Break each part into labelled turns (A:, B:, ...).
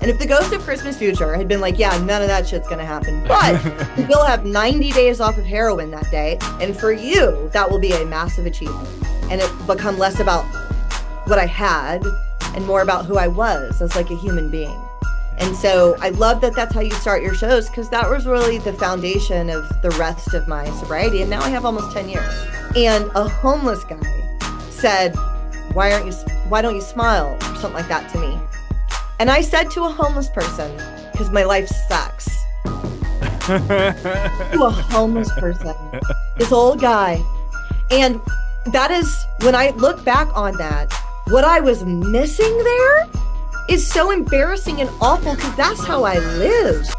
A: And if the Ghost of Christmas Future had been like, yeah, none of that shit's gonna happen, but you'll have 90 days off of heroin that day, and for you, that will be a massive achievement. And it become less about what I had and more about who I was as like a human being. And so I love that that's how you start your shows, because that was really the foundation of the rest of my sobriety. And now I have almost 10 years. And a homeless guy said, why don't you smile, or something like that to me. And I said to a homeless person, because my life sucks, to a homeless person, this old guy. And that is, when I look back on that, what I was missing there is so embarrassing and awful, because that's how I live.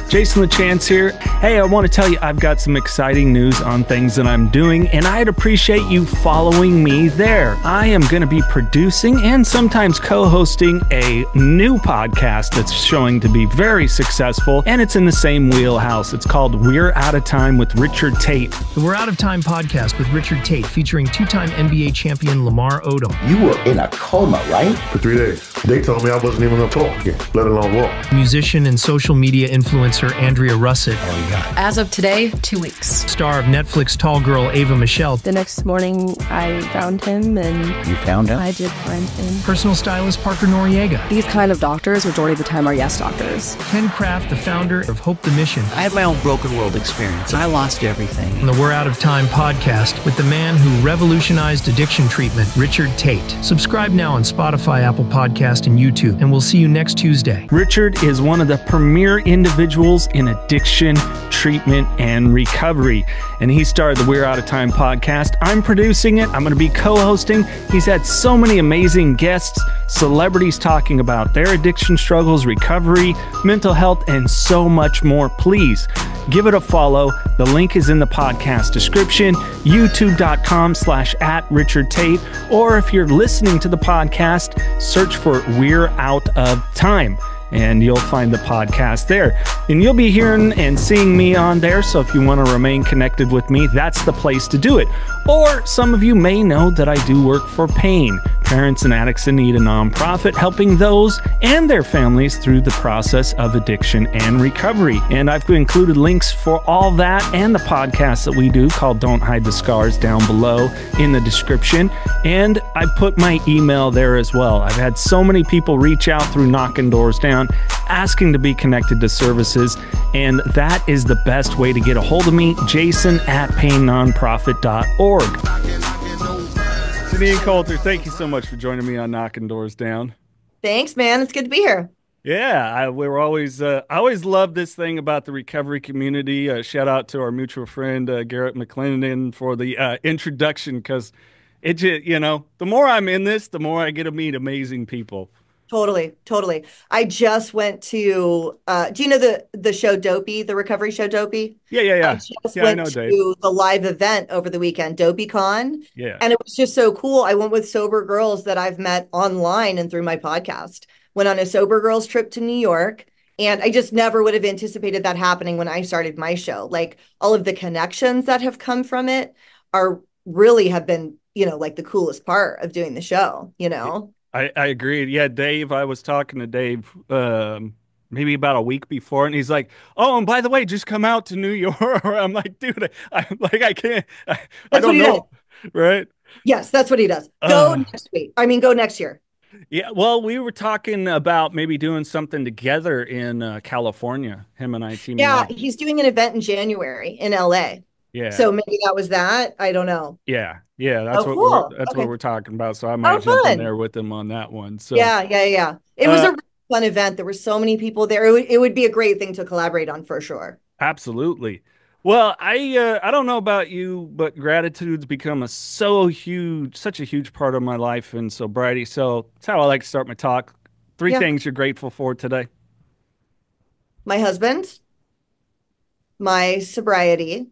B: Jason LaChance here. Hey, I want to tell you I've got some exciting news on things that I'm doing, and I'd appreciate you following me there. I am going to be producing and sometimes co-hosting a new podcast that's showing to be very successful, and it's in the same wheelhouse. It's called We're Out of Time with Richard Tate.
C: The We're Out of Time podcast with Richard Tate, featuring two-time NBA champion Lamar Odom.
D: You were in a coma, right?
E: For 3 days. They told me I wasn't even going to talk again, let alone walk.
C: Musician and social media influencer Andrea Russett.
D: Oh, yeah.
F: As of today, 2 weeks.
C: Star of Netflix Tall Girl Ava Michelle.
G: The next morning, I found him, and
D: You found him?
G: I did find him.
C: Personal stylist Parker Noriega.
G: These kind of doctors, majority of the time, are yes doctors.
C: Ken Kraft, the founder of Hope the Mission.
H: I had my own broken world experience. I lost everything.
C: On the We're Out of Time podcast with the man who revolutionized addiction treatment, Richard Tate. Subscribe now on Spotify, Apple Podcast, and YouTube, and we'll see you next Tuesday.
B: Richard is one of the premier individuals in addiction, treatment, and recovery. And he started the We're Out of Time podcast. I'm producing it. I'm going to be co-hosting. He's had so many amazing guests, celebrities talking about their addiction struggles, recovery, mental health, and so much more. Please give it a follow. The link is in the podcast description, youtube.com/@RichardTate. Or if you're listening to the podcast, search for We're Out of Time, and you'll find the podcast there. And you'll be hearing and seeing me on there, so if you want to remain connected with me, that's the place to do it. Or some of you may know that I do work for PAIN, Parents and Addicts in Need, a nonprofit helping those and their families through the process of addiction and recovery. And I've included links for all that and the podcast that we do called Don't Hide the Scars down below in the description. And I put my email there as well. I've had so many people reach out through Knocking Doors Down asking to be connected to services, and that is the best way to get a hold of me, jason@painnonprofit.org. Janine Coulter, thank you so much for joining me on Knocking Doors Down.
A: Thanks, man. It's good to be here.
B: Yeah, I always love this thing about the recovery community. Shout out to our mutual friend, Garrett McClendon, for the introduction, because the more I'm in this, the more I get to meet amazing people.
A: Totally. I just went to, do you know the show Dopey, the recovery show Dopey?
B: Yeah.
A: I just went to the live event over the weekend, DopeyCon.
B: Yeah.
A: And it was just so cool. I went with sober girls that I've met online and through my podcast. Went on a sober girls trip to New York. And I just never would have anticipated that happening when I started my show. Like, all of the connections that have come from it have been, like the coolest part of doing the show,
B: I agree. Yeah, Dave, I was talking to Dave maybe about a week before, and he's like, oh, and by the way, just come out to New York. I'm like, dude, I can't. I don't know. Right?
A: Yes, that's what he does. Go next week. Go next year.
B: Yeah, well, we were talking about maybe doing something together in California, him and I teaming up.
A: Yeah, he's doing an event in January in LA.
B: Yeah.
A: So maybe that was that. I don't know.
B: Yeah. That's
A: cool.
B: What we're talking about. So I might jump in there with him on that one. So
A: yeah. It was a really fun event. There were so many people there. It would be a great thing to collaborate on for sure.
B: Absolutely. Well, I don't know about you, but gratitude's become such a huge part of my life and sobriety. So that's how I like to start my talk. Three things you're grateful for today.
A: My husband, my sobriety,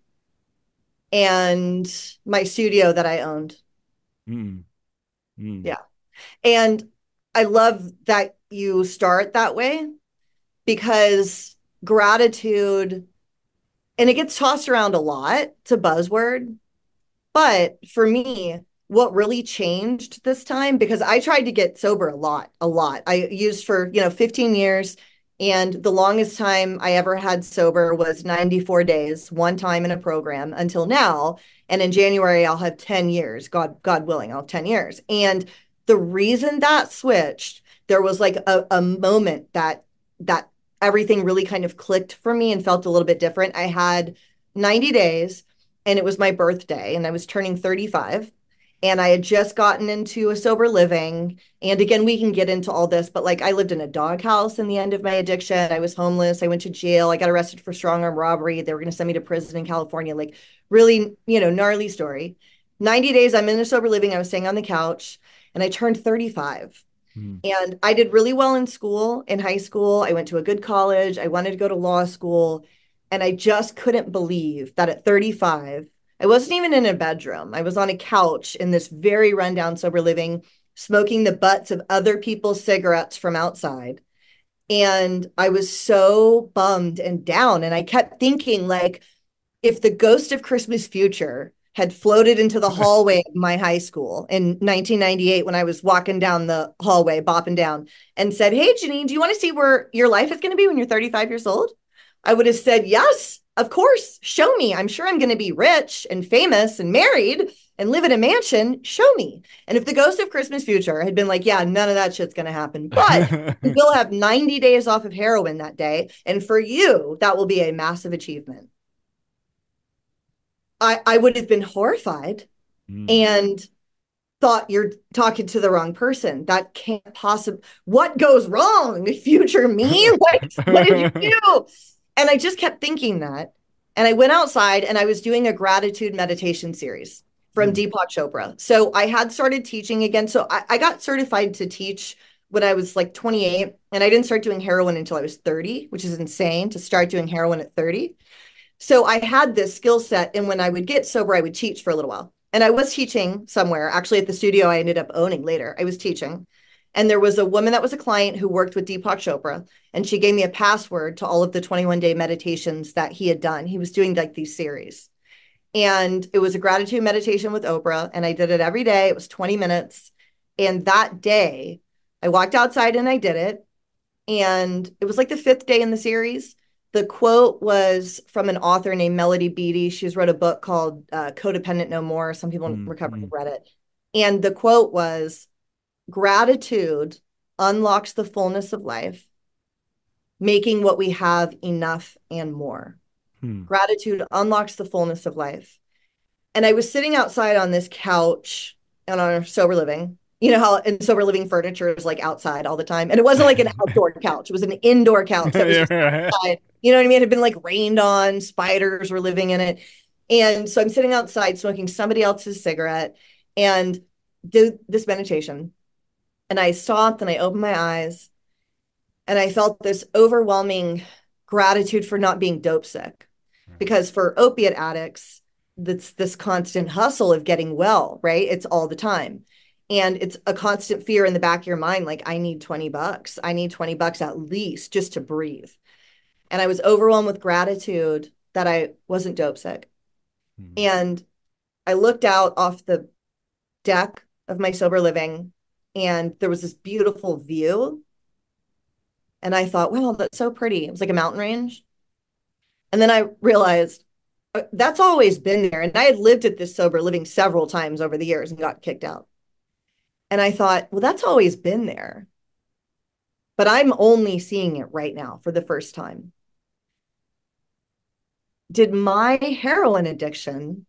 A: and my studio that I owned. Yeah. And I love that you start that way, because gratitude, and it gets tossed around a lot, it's a buzzword, but for me, what really changed this time, because I tried to get sober a lot. I used for, 15 years. And the longest time I ever had sober was 94 days, one time in a program until now. And in January, I'll have 10 years. God willing, I'll have 10 years. And the reason that switched, there was like a moment that everything really kind of clicked for me and felt a little bit different. I had 90 days and it was my birthday and I was turning 35 and I had just gotten into a sober living. And again, we can get into all this, but like I lived in a doghouse in the end of my addiction. I was homeless. I went to jail. I got arrested for strong arm robbery. They were going to send me to prison in California. Like really, gnarly story. 90 days, I'm in a sober living. I was staying on the couch and I turned 35. And I did really well in school, in high school. I went to a good college. I wanted to go to law school. And I just couldn't believe that at 35, I wasn't even in a bedroom. I was on a couch in this very rundown sober living, smoking the butts of other people's cigarettes from outside. And I was so bummed and down. And I kept thinking, like, if the ghost of Christmas Future had floated into the hallway of my high school in 1998 when I was walking down the hallway, bopping down, and said, "Hey, Janine, do you want to see where your life is going to be when you're 35 years old?" I would have said, "Yes, of course. Show me. I'm sure I'm going to be rich and famous and married and live in a mansion. Show me." And if the ghost of Christmas Future had been like, "Yeah, none of that shit's going to happen, but you will have 90 days off of heroin that day. And for you, that will be a massive achievement." I would have been horrified and thought, "You're talking to the wrong person. That can't possibly, what goes wrong? Future me? Like, what did you do?" And I just kept thinking that. And I went outside and I was doing a gratitude meditation series from Deepak Chopra. So I had started teaching again. So I got certified to teach when I was like 28. And I didn't start doing heroin until I was 30, which is insane to start doing heroin at 30. So I had this skill set. And when I would get sober, I would teach for a little while. And I was teaching somewhere, actually at the studio I ended up owning later. I was teaching. And there was a woman that was a client who worked with Deepak Chopra. And she gave me a password to all of the 21-day meditations that he had done. He was doing like these series. And it was a gratitude meditation with Oprah. And I did it every day. It was 20 minutes. And that day, I walked outside and I did it. And it was like the 5th day in the series. The quote was from an author named Melody Beattie. She's wrote a book called Codependent No More. Some people in recovery have read it. And the quote was, "Gratitude unlocks the fullness of life, making what we have enough and more." Gratitude unlocks the fullness of life. And I was sitting outside on this couch and on our sober living. You know how in sober living furniture is like outside all the time. And it wasn't like an outdoor couch. It was an indoor couch that was just outside. You know what I mean? It had been like rained on. Spiders were living in it. And so I'm sitting outside smoking somebody else's cigarette and do this meditation. And I stopped and I opened my eyes and I felt this overwhelming gratitude for not being dope sick. Because for opiate addicts, that's this constant hustle of getting well, right? It's all the time. And it's a constant fear in the back of your mind, like, I need $20. I need $20 at least just to breathe. And I was overwhelmed with gratitude that I wasn't dope sick. And I looked out off the deck of my sober living and there was this beautiful view. And I thought, wow, that's so pretty. It was like a mountain range. And then I realized that's always been there. And I had lived at this sober living several times over the years and got kicked out. And I thought, well, that's always been there. But I'm only seeing it right now for the first time. Did my heroin addiction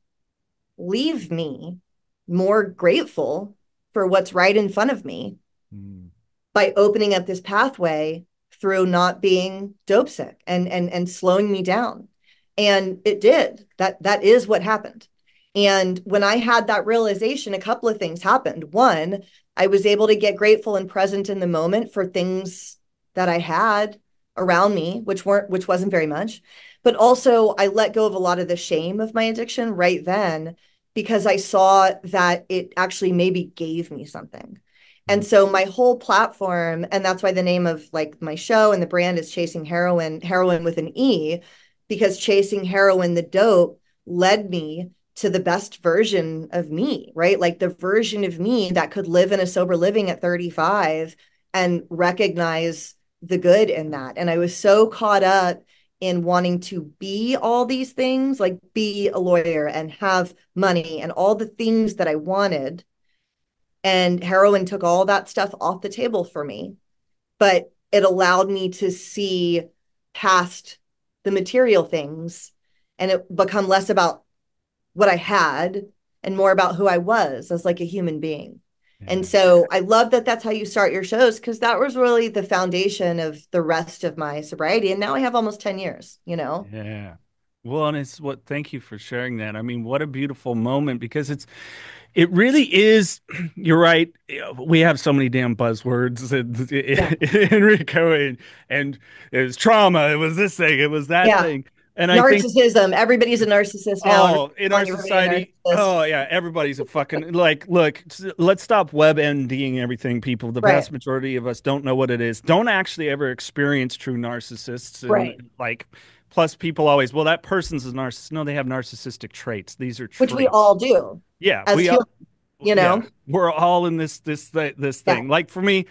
A: leave me more grateful for what's right in front of me by opening up this pathway through not being dope sick and slowing me down? And it did. That is what happened. And when I had that realization, a couple of things happened. One, I was able to get grateful and present in the moment for things that I had around me, which wasn't very much. But also I let go of a lot of the shame of my addiction right then, because I saw that it actually maybe gave me something. And so my whole platform, and that's why the name of like my show and the brand is Chasing Heroin, heroin with an E, because chasing heroin, the dope, led me to the best version of me, right? Like the version of me that could live in a sober living at 35 and recognize the good in that. And I was so caught up in wanting to be all these things, like be a lawyer and have money and all the things that I wanted. And heroin took all that stuff off the table for me, but it allowed me to see past the material things and it become less about what I had and more about who I was as like a human being.
B: Yeah.
A: And so I love that that's how you start your shows, because that was really the foundation of the rest of my sobriety. And now I have almost 10 years, you know?
B: Yeah. Well, and thank you for sharing that. I mean, what a beautiful moment, because it really is. You're right. We have so many damn buzzwords. Enrico, and it was trauma. It was this thing. It was that thing. And
A: narcissism.
B: I think
A: everybody's a narcissist now.
B: Oh, in our society, oh yeah, everybody's a fucking like. Look, let's stop web ending everything, people. The vast majority of us don't know what it is. Don't actually ever experience true narcissists. And,
A: right.
B: Like, plus people always, well, that person's a narcissist. No, they have narcissistic traits. These are traits.
A: Which we all do.
B: Yeah,
A: we all, you know,
B: we're all in this thing. Yeah. Like for me,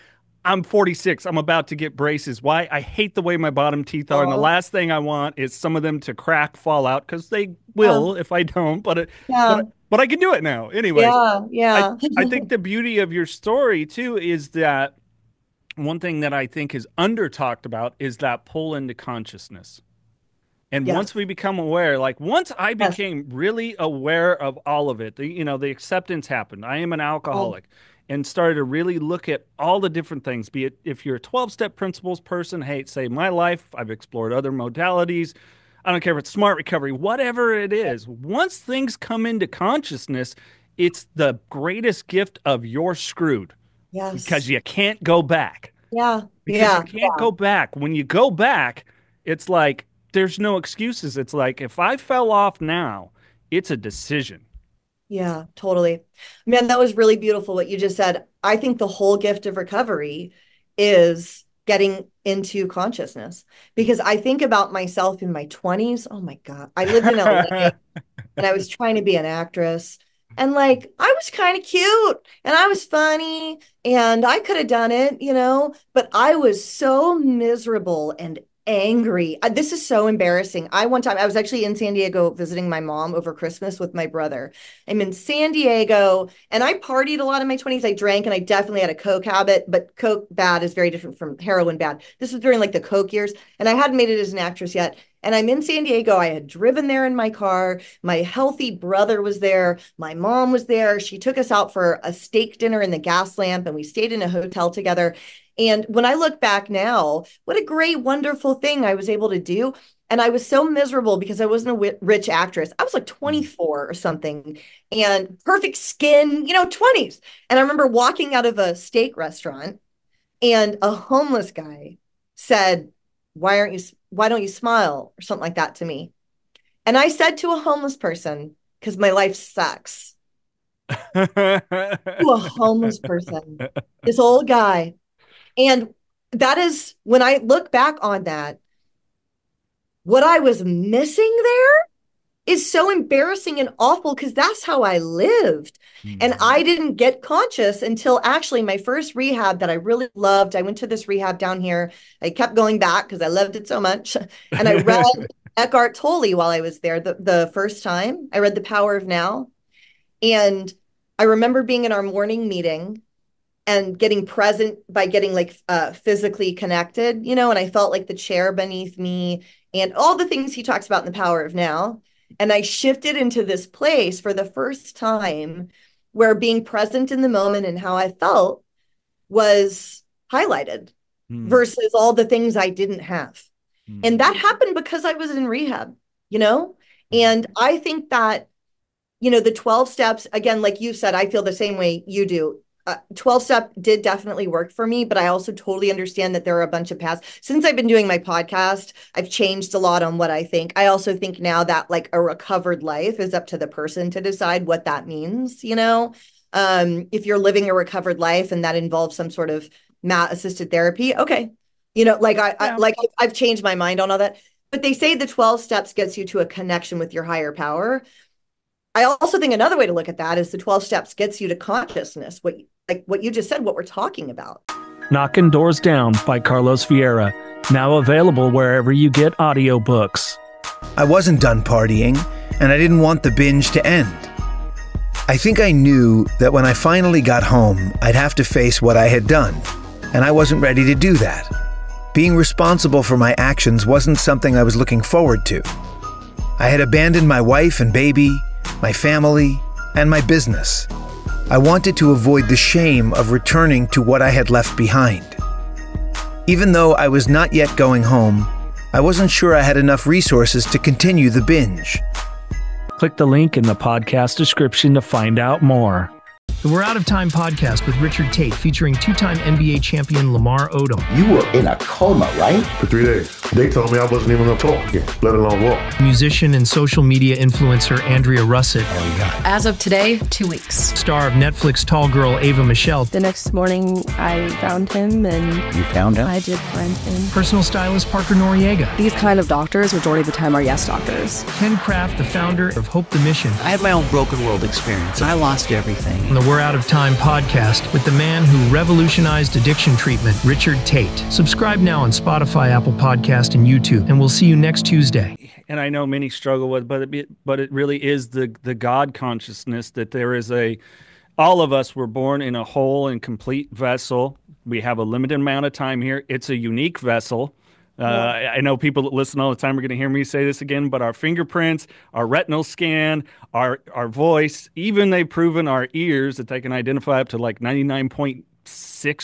B: I'm 46. I'm about to get braces. Why? I hate the way my bottom teeth are. And the last thing I want is some of them to crack, fall out, because they will if I don't. But I can do it now. Anyway.
A: Yeah.
B: I think the beauty of your story, too, is that one thing that I think is under talked about is that pull into consciousness. And once we become aware, like once I became really aware of all of it, the acceptance happened. I am an alcoholic. And started to really look at all the different things, be it if you're a 12-step principles person, hey, say my life, I've explored other modalities. I don't care if it's smart recovery, whatever it is. Once things come into consciousness, it's the greatest gift of you're screwed.
A: Yes.
B: Because you can't go back.
A: Yeah.
B: Because you can't go back. When you go back, it's like there's no excuses. It's like if I fell off now, it's a decision.
A: Yeah, totally. Man, that was really beautiful what you just said. I think the whole gift of recovery is getting into consciousness, because I think about myself in my 20s. Oh my God. I lived in LA and I was trying to be an actress, and like I was kind of cute and I was funny and I could have done it, but I was so miserable and angry. This is so embarrassing. One time I was actually in San Diego visiting my mom over Christmas with my brother. I'm in San Diego and I partied a lot in my 20s. I drank and I definitely had a Coke habit, but Coke bad is very different from heroin bad. This was during like the Coke years, and I hadn't made it as an actress yet. And I'm in San Diego. I had driven there in my car. My healthy brother was there. My mom was there. She took us out for a steak dinner in the Gas Lamp, and we stayed in a hotel together. And when I look back now, what a great, wonderful thing I was able to do. And I was so miserable because I wasn't a rich actress. I was like 24 or something, and perfect skin, 20s. And I remember walking out of a steak restaurant and a homeless guy said, why don't you smile, or something like that to me. And I said to a homeless person, because my life sucks, to a homeless person, this old guy. And that is, when I look back on that, what I was missing there is so embarrassing and awful, because that's how I lived. Mm-hmm. And I didn't get conscious until actually my first rehab that I really loved. I went to this rehab down here. I kept going back because I loved it so much. And I read Eckhart Tolle while I was there the first time. I read The Power of Now. And I remember being in our morning meeting and getting present by getting like physically connected, and I felt like the chair beneath me and all the things he talks about in The Power of Now. And I shifted into this place for the first time where being present in the moment and how I felt was highlighted versus all the things I didn't have. And that happened because I was in rehab, and I think that, the 12 steps, again, like you said, I feel the same way you do. 12-step did definitely work for me, but I also totally understand that there are a bunch of paths. Since I've been doing my podcast, I've changed a lot on what I think. I also think now that like a recovered life is up to the person to decide what that means, if you're living a recovered life and that involves some sort of mat-assisted therapy, okay. I've changed my mind on all that. But they say the 12 steps gets you to a connection with your higher power. I also think another way to look at that is the 12 steps gets you to consciousness, what you just said, what we're talking about.
B: Knocking Doors Down by Carlos Vieira, now available wherever you get audiobooks.
F: I wasn't done partying, and I didn't want the binge to end. I think I knew that when I finally got home, I'd have to face what I had done, and I wasn't ready to do that. Being responsible for my actions wasn't something I was looking forward to. I had abandoned my wife and baby, my family, and my business. I wanted to avoid the shame of returning to what I had left behind. Even though I was not yet going home, I wasn't sure I had enough resources to continue the binge.
B: Click the link in the podcast description to find out more.
C: The We're Out of Time podcast with Richard Tate, featuring two-time NBA champion Lamar Odom.
D: You were in a coma, right?
E: For 3 days. They told me I wasn't even gonna talk again, let alone walk.
C: Musician and social media influencer Andrea Russett.
I: As of today, 2 weeks.
C: Star of Netflix Tall Girl Ava Michelle.
G: The next morning, I found him and
D: You found him?
G: I did find him.
C: Personal stylist Parker Noriega.
G: These kind of doctors, majority of the time, are yes doctors.
C: Ken Kraft, the founder of Hope the Mission.
H: I had my own broken world experience. I lost everything.
C: On the We're Out of Time podcast with the man who revolutionized addiction treatment, Richard Tate. Subscribe now on Spotify, Apple Podcast, and YouTube, and we'll see you next Tuesday.
B: And I know many struggle with, but it really is the God consciousness that there is all of us were born in a whole and complete vessel. We have a limited amount of time here. It's a unique vessel. I know people that listen all the time are going to hear me say this again, but our fingerprints, our retinal scan, our voice, even they've proven our ears that they can identify up to like 99.6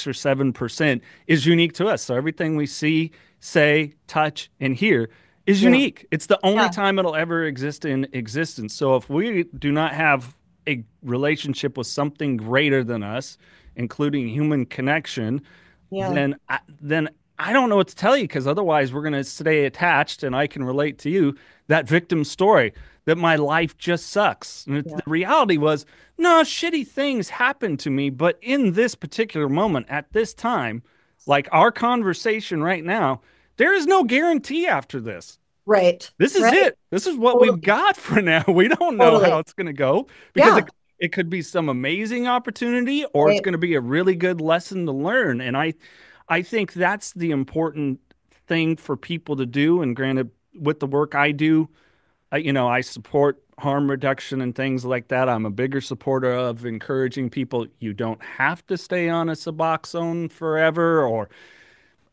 B: or 7% is unique to us. So everything we see, say, touch, and hear is unique. It's the only time it'll ever exist in existence. So if we do not have a relationship with something greater than us, including human connection, then I don't know what to tell you, because otherwise we're going to stay attached, and I can relate to you, that victim story, that my life just sucks. And the reality was, no, shitty things happened to me, but in this particular moment, at this time, like our conversation right now, there is no guarantee after this.
A: Right.
B: This is it. This is what we've got for now. We don't know how it's going to go, because it could be some amazing opportunity, or it's going to be a really good lesson to learn. And I think that's the important thing for people to do. And granted, with the work I do, I support harm reduction and things like that. I'm a bigger supporter of encouraging people. You don't have to stay on a Suboxone forever, or,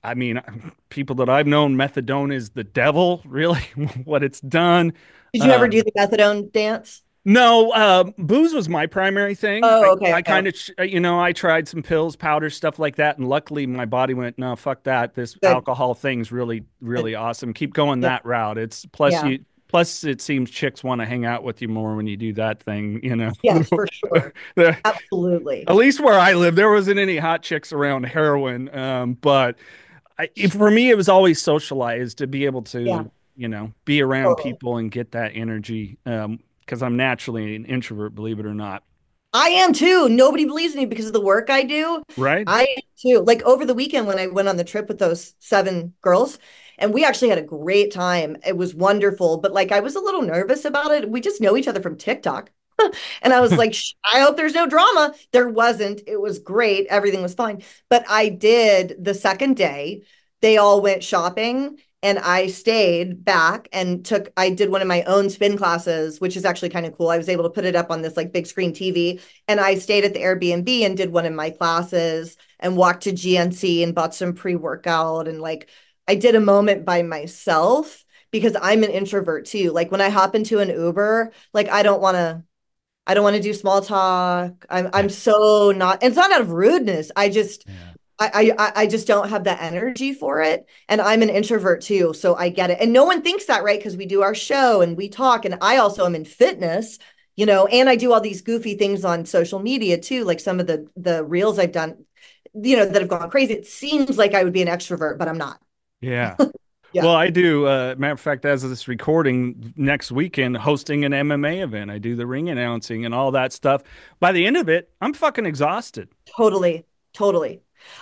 B: I mean, people that I've known, methadone is the devil, really, what it's done.
A: Did you ever do the methadone dance?
B: No, booze was my primary thing.
A: Oh, okay.
B: I kind of, I tried some pills, powders, stuff like that. And luckily my body went, no, fuck that. This alcohol thing's really, really awesome. Keep going that route. It's plus it seems chicks want to hang out with you more when you do that thing,
A: Yes, for sure. Absolutely.
B: At least where I live, there wasn't any hot chicks around heroin. But for me, it was always socialized to be able to, be around people and get that energy. Because I'm naturally an introvert, believe it or not.
A: I am too. Nobody believes me because of the work I do.
B: Right.
A: I am too. Like over the weekend when I went on the trip with those 7 girls, and we actually had a great time. It was wonderful, but like I was a little nervous about it. We just know each other from TikTok. And I was like, I hope there's no drama. There wasn't. It was great. Everything was fine. But I did the second day. They all went shopping. And I stayed back and I did one of my own spin classes, which is actually kind of cool. I was able to put it up on this like big screen TV, and I stayed at the Airbnb and did one of my classes and walked to GNC and bought some pre-workout. And like, I did a moment by myself because I'm an introvert too. Like when I hop into an Uber, like I don't want to do small talk. I'm so not, it's not out of rudeness. I just don't have that energy for it. And I'm an introvert too. So I get it. And no one thinks that, right? Because we do our show and we talk. And I also am in fitness, and I do all these goofy things on social media too. Like some of the reels I've done, that have gone crazy. It seems like I would be an extrovert, but I'm not.
B: Yeah. Well, I do. Matter of fact, as of this recording, next weekend, hosting an MMA event. I do the ring announcing and all that stuff. By the end of it, I'm fucking exhausted.
A: Totally.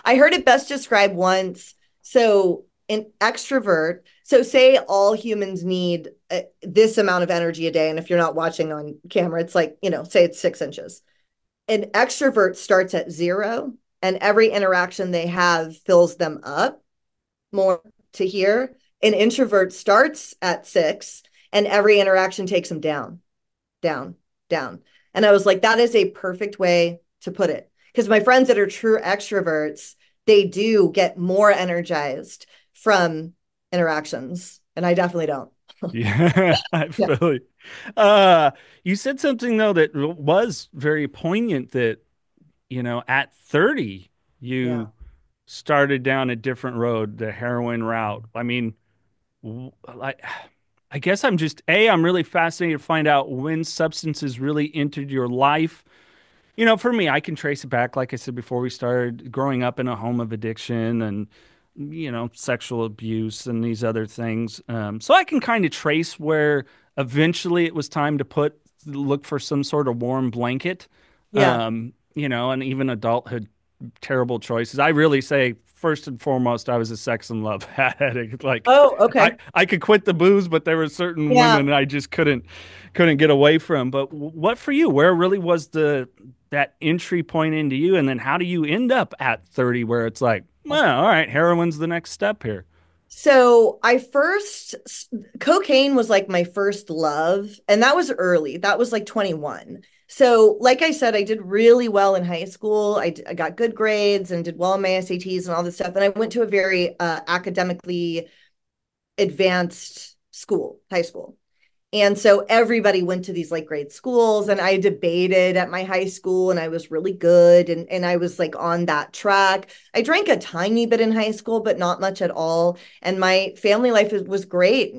A: I heard it best described once. So an extrovert, so say all humans need this amount of energy a day. And if you're not watching on camera, it's like, say it's 6 inches. An extrovert starts at 0, and every interaction they have fills them up more to here. An introvert starts at 6, and every interaction takes them down, down, down. And I was like, that is a perfect way to put it. Because my friends that are true extroverts, they do get more energized from interactions. And I definitely don't.
B: Yeah, I feel you said something though that was very poignant that, at 30, you started down a different road, the heroin route. I mean, like, I guess I'm really fascinated to find out when substances really entered your life. For me, I can trace it back, like I said before we started, growing up in a home of addiction and, sexual abuse and these other things. So I can kind of trace where eventually it was time to look for some sort of warm blanket.
A: Yeah.
B: And even adulthood, terrible choices. I really say, first and foremost, I was a sex and love addict. Like,
A: oh, okay.
B: I could quit the booze, but there were certain women I just couldn't get away from. But what for you? Where really was that entry point into you? And then how do you end up at 30 where it's like, well, all right, heroin's the next step here?
A: So cocaine was like my first love, and that was early. That was like 21. So like I said, I did really well in high school. I got good grades and did well in my SATs and all this stuff. And I went to a very academically advanced high school. And so everybody went to these like great schools, and I debated at my high school, and I was really good. And I was like on that track. I drank a tiny bit in high school, but not much at all. And my family life was great.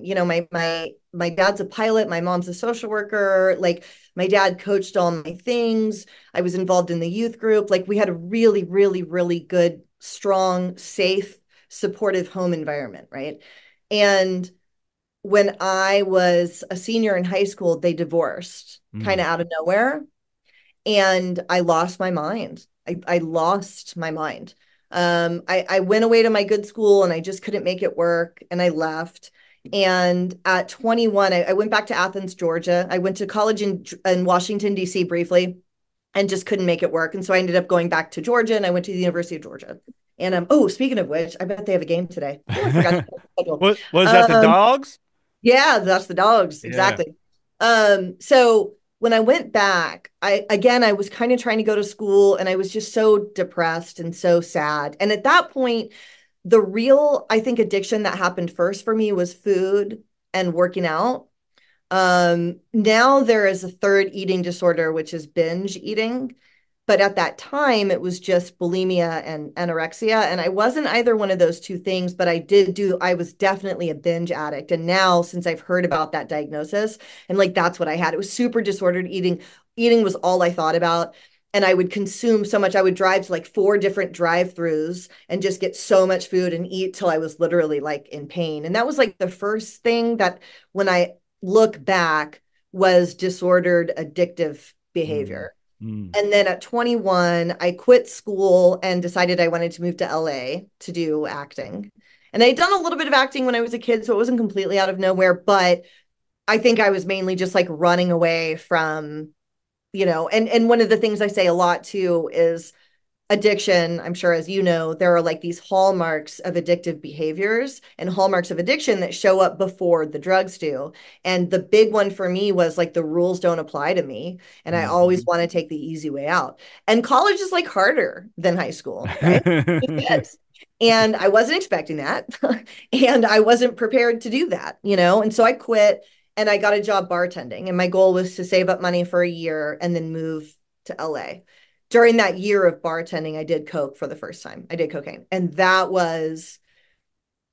A: My dad's a pilot. My mom's a social worker. Like my dad coached all my things. I was involved in the youth group. Like we had a really, really, really good, strong, safe, supportive home environment. Right. And when I was a senior in high school, they divorced kind of out of nowhere. And I lost my mind. I lost my mind. I went away to my good school and I just couldn't make it work. And I left. And at 21, I went back to Athens, Georgia. I went to college in Washington, D.C. briefly and just couldn't make it work. And so I ended up going back to Georgia, and I went to the University of Georgia. And speaking of which, I bet they have a game today. Oh, I forgot.
B: Was that the Dogs?
A: Yeah, that's the Dogs. Exactly. So when I went back, I was kind of trying to go to school, and I was just so depressed and so sad. And at that point, the real, I think, addiction that happened first for me was food and working out. Now there is a third eating disorder, which is binge eating. But at that time, it was just bulimia and anorexia. And I wasn't either one of those two things, but I was definitely a binge addict. And now, since I've heard about that diagnosis, and like that's what I had, it was super disordered eating. Eating was all I thought about. And I would consume so much. I would drive to like 4 different drive-throughs and just get so much food and eat till I was literally like in pain. And that was like the first thing that, when I look back, was disordered addictive behavior. And then at 21, I quit school and decided I wanted to move to LA to do acting. And I'd done a little bit of acting when I was a kid, so it wasn't completely out of nowhere, but I think I was mainly just like running away from, and one of the things I say a lot too is addiction. I'm sure, as you know, there are like these hallmarks of addictive behaviors and hallmarks of addiction that show up before the drugs do. And the big one for me was like the rules don't apply to me. And I always want to take the easy way out. And college is like harder than high school, right? And I wasn't expecting that. And I wasn't prepared to do that, And so I quit and I got a job bartending. And my goal was to save up money for a year and then move to LA. During that year of bartending, I did coke for the first time. I did cocaine. And that was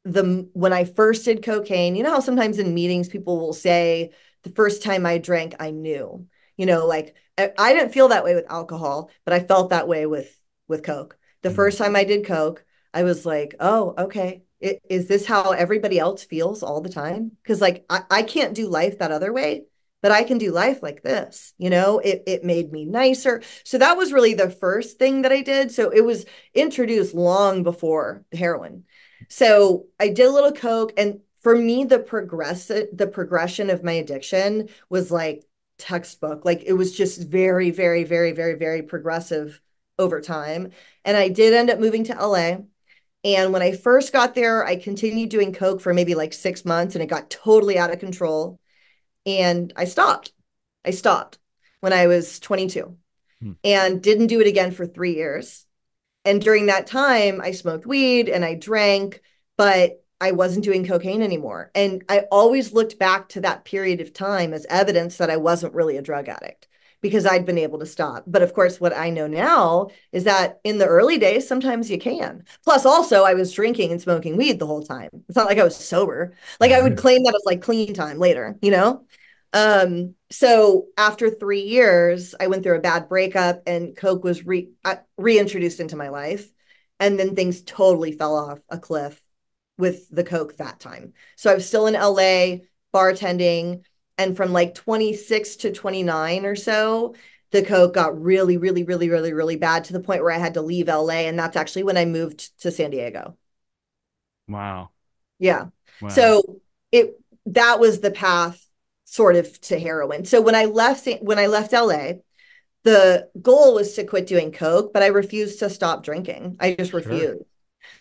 A: when I first did cocaine, how sometimes in meetings, people will say, the first time I drank, I knew, like I didn't feel that way with alcohol, but I felt that way with coke. The first time I did coke, I was like, oh, okay. Is this how everybody else feels all the time? Because like, I can't do life that other way, but I can do life like this, it made me nicer. So that was really the first thing that I did. So it was introduced long before the heroin. So I did a little coke, and for me, the progression of my addiction was like textbook. Like it was just very, very, very, very, very progressive over time. And I did end up moving to LA. And when I first got there, I continued doing coke for maybe like 6 months and it got totally out of control. And I stopped. I stopped when I was 22 and didn't do it again for 3 years. And during that time, I smoked weed and I drank, but I wasn't doing cocaine anymore. And I always looked back to that period of time as evidence that I wasn't really a drug addict because I'd been able to stop. But of course, what I know now is that in the early days, sometimes you can. Plus, also, I was drinking and smoking weed the whole time. It's not like I was sober. Like I would claim that as like clean time later, you know? So after 3 years, I went through a bad breakup and coke was reintroduced into my life. And then things totally fell off a cliff with the coke that time. So I was still in LA bartending. And from like 26 to 29 or so, the coke got really, really, really, really, really bad to the point where I had to leave LA. And that's actually when I moved to San Diego.
B: Wow.
A: Yeah.
B: Wow.
A: So that was the path sort of to heroin. So when I left LA, the goal was to quit doing coke, but I refused to stop drinking. I just refused.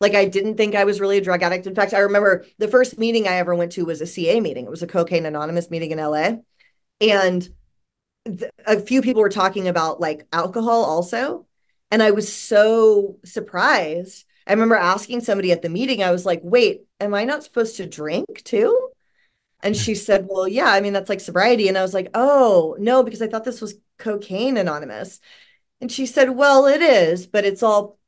A: Like I didn't think I was really a drug addict. In fact, I remember the first meeting I ever went to was a CA meeting. It was a Cocaine Anonymous meeting in LA. And a few people were talking about like alcohol also. And I was so surprised. I remember asking somebody at the meeting, I was like, wait, am I not supposed to drink too? And she said, well, yeah, I mean, that's like sobriety. And I was like, oh, no, because I thought this was Cocaine Anonymous. And she said, well, it is, but it's all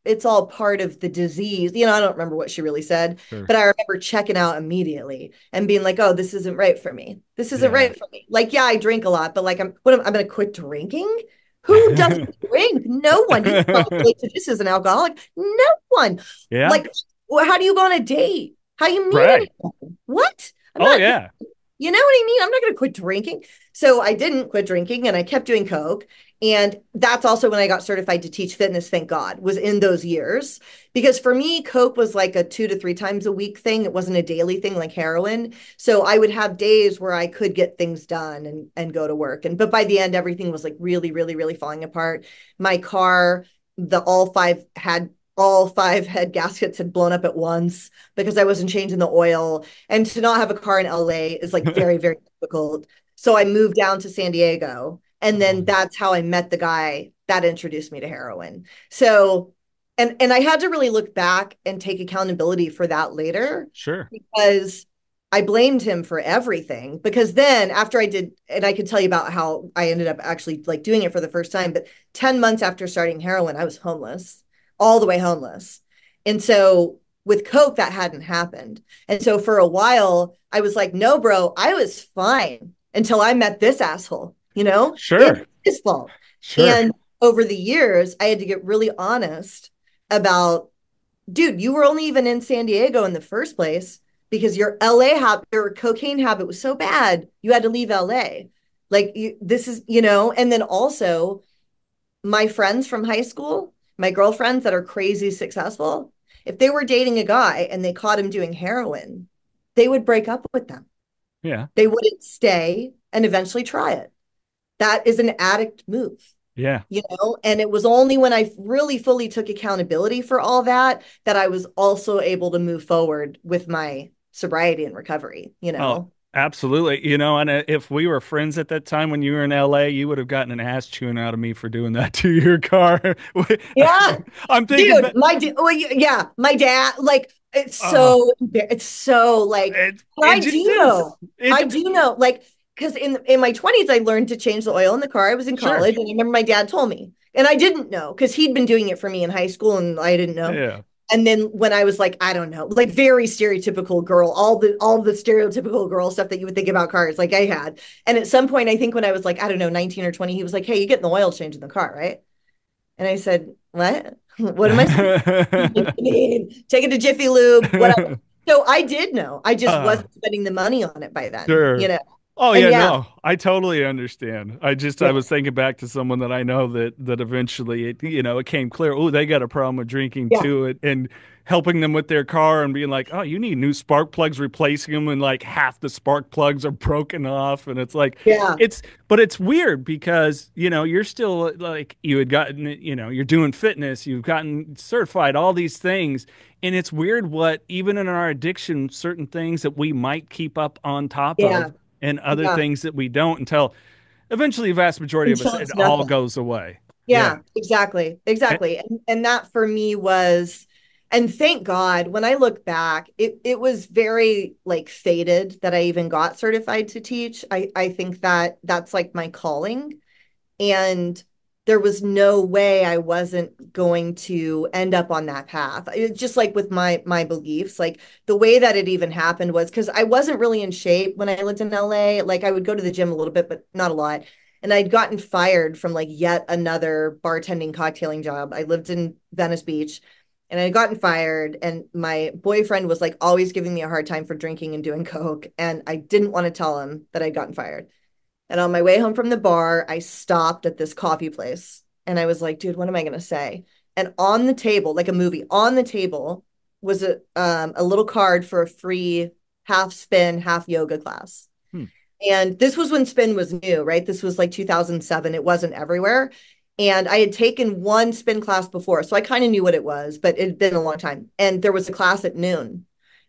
A: part of the disease. You know, I don't remember what she really said, but I remember checking out immediately and being like, oh, this isn't right for me. This isn't right for me. Like, yeah, I drink a lot, but like, I'm going to quit drinking. Who doesn't drink? No one. You can't relate to this as an alcoholic. No one.
B: Yeah.
A: Like, well, how do you go on a date? How you meet anyone? What?
B: Yeah.
A: You know what I mean? I'm not going to quit drinking. So I didn't quit drinking and I kept doing coke. And that's also when I got certified to teach fitness, thank God, was in those years. Because for me, coke was like a 2 to 3 times a week thing. It wasn't a daily thing like heroin. So I would have days where I could get things done and go to work. But by the end, everything was like really, really, really falling apart. My car, all five head gaskets had blown up at once because I wasn't changing the oil. And to not have a car in LA is like very, very difficult. So I moved down to San Diego. And then that's how I met the guy that introduced me to heroin. So, and I had to really look back and take accountability for that later.
B: Sure.
A: Because I blamed him for everything. Because then after I did, and I could tell you about how I ended up actually like doing it for the first time, but 10 months after starting heroin, I was homeless, all the way homeless. And so with coke, that hadn't happened. And so for a while, I was like, no, bro, I was fine until I met this asshole. You know,
B: sure,
A: it's his fault.
B: Sure.
A: And over the years, I had to get really honest about, dude, you were only even in San Diego in the first place because your your cocaine habit was so bad, you had to leave LA. Like this is, you know, and then also my friends from high school, my girlfriends that are crazy successful, if they were dating a guy and they caught him doing heroin, they would break up with them.
B: Yeah.
A: They wouldn't stay and eventually try it. That is an addict move.
B: Yeah.
A: You know, and it was only when I really fully took accountability for all that I was also able to move forward with my sobriety and recovery, you know.
B: Oh, absolutely. You know, and if we were friends at that time when you were in LA, you would have gotten an ass chewing out of me for doing that to your car.
A: Yeah.
B: I'm thinking,
A: dude, my dad, like, it's so like, I do know, like, because in my 20s, I learned to change the oil in the car. I was in college, and I remember my dad told me, and I didn't know because he'd been doing it for me in high school, and I didn't know.
B: Yeah.
A: And then when I was like, I don't know, like very stereotypical girl, all the stereotypical girl stuff that you would think about cars, like I had. And at some point, I think when I was like, I don't know, 19 or 20, he was like, hey, you get the oil change in the car, right? And I said, what? What am I saying? Take it to Jiffy Lube, whatever. So I did know. I just wasn't spending the money on it by then, you know?
B: Oh
A: And
B: yeah,
A: yeah,
B: no, I totally understand. I
A: yeah,
B: was thinking back to someone that I know that eventually it came clear. Oh, they got a problem with drinking
A: yeah,
B: too, and helping them with their car and being like, oh, you need new spark plugs, replacing them, and like half the spark plugs are broken off, and it's like
A: yeah,
B: but it's weird because you're still like you had gotten you're doing fitness, you've gotten certified, all these things, and it's weird what even in our addiction, certain things that we might keep up on top
A: yeah,
B: of and other
A: yeah.
B: things that we don't until eventually the vast majority of us,
A: Until
B: it
A: it's
B: all
A: nothing.
B: goes away. Yeah.
A: Yeah, exactly.
B: And-
A: Exactly. And that for me was, and thank God, when I look back, it was very like fated that I even got certified to teach. I think that that's like my calling. And there was no way I wasn't going to end up on that path. It's just like with my beliefs, like the way that it even happened was because I wasn't really in shape when I lived in LA. Like I would go to the gym a little bit, but not a lot. And I'd gotten fired from like yet another bartending cocktailing job. I lived in Venice Beach and I had gotten fired. And my boyfriend was like always giving me a hard time for drinking and doing coke. And I didn't want to tell him that I'd gotten fired. And on my way home from the bar, I stopped at this coffee place and I was like, dude, what am I going to say? And on the table, like a movie, on the table was a little card for a free half spin, half yoga class.
B: hmm.
A: And this was when spin was new, right? This was like 2007. It wasn't everywhere. And I had taken one spin class before, so I kind of knew what it was, but it had been a long time. And there was a class at noon.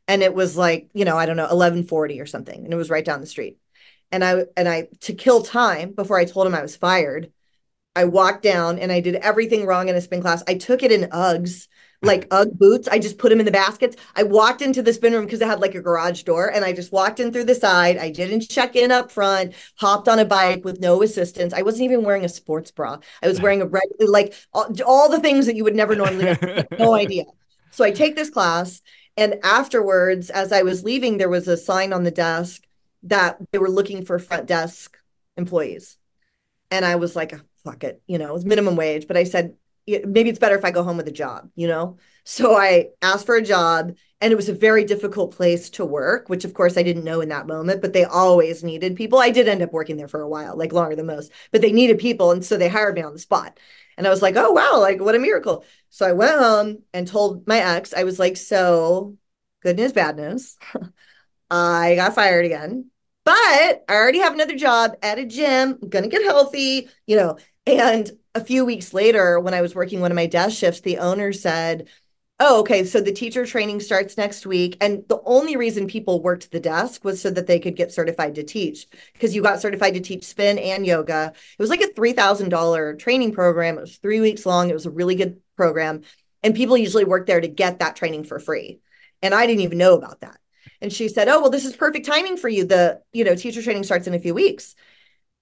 A: And it was like, I don't know, 11:40 or something. And it was right down the street. And I to kill time before I told him I was fired, I walked down and I did everything wrong in a spin class. I took it in Uggs, like Ugg boots. I just put them in the baskets. I walked into the spin room because it had like a garage door and I just walked in through the side. I didn't check in up front, hopped on a bike with no assistance. I wasn't even wearing a sports bra. I was wearing a regular, like all the things that you would never normally get. No idea. So I take this class and afterwards, as I was leaving, there was a sign on the desk that they were looking for front desk employees. And I was like, oh, fuck it. It was minimum wage, but I said, maybe it's better if I go home with a job. So I asked for a job and it was a very difficult place to work, which of course I didn't know in that moment, but they always needed people. I did end up working there for a while, like longer than most, but they needed people. And so they hired me on the spot. And I was like, oh, wow, like what a miracle. So I went home and told my ex, I was like, so good news, bad news. I got fired again, but I already have another job at a gym. I'm gonna get healthy. And a few weeks later, when I was working one of my desk shifts, the owner said, oh, okay, so the teacher training starts next week. And the only reason people worked the desk was so that they could get certified to teach, because you got certified to teach spin and yoga. It was like a $3,000 training program. It was 3 weeks long. It was a really good program. And people usually work there to get that training for free. And I didn't even know about that. And she said, oh, well, this is perfect timing for you. The, teacher training starts in a few weeks.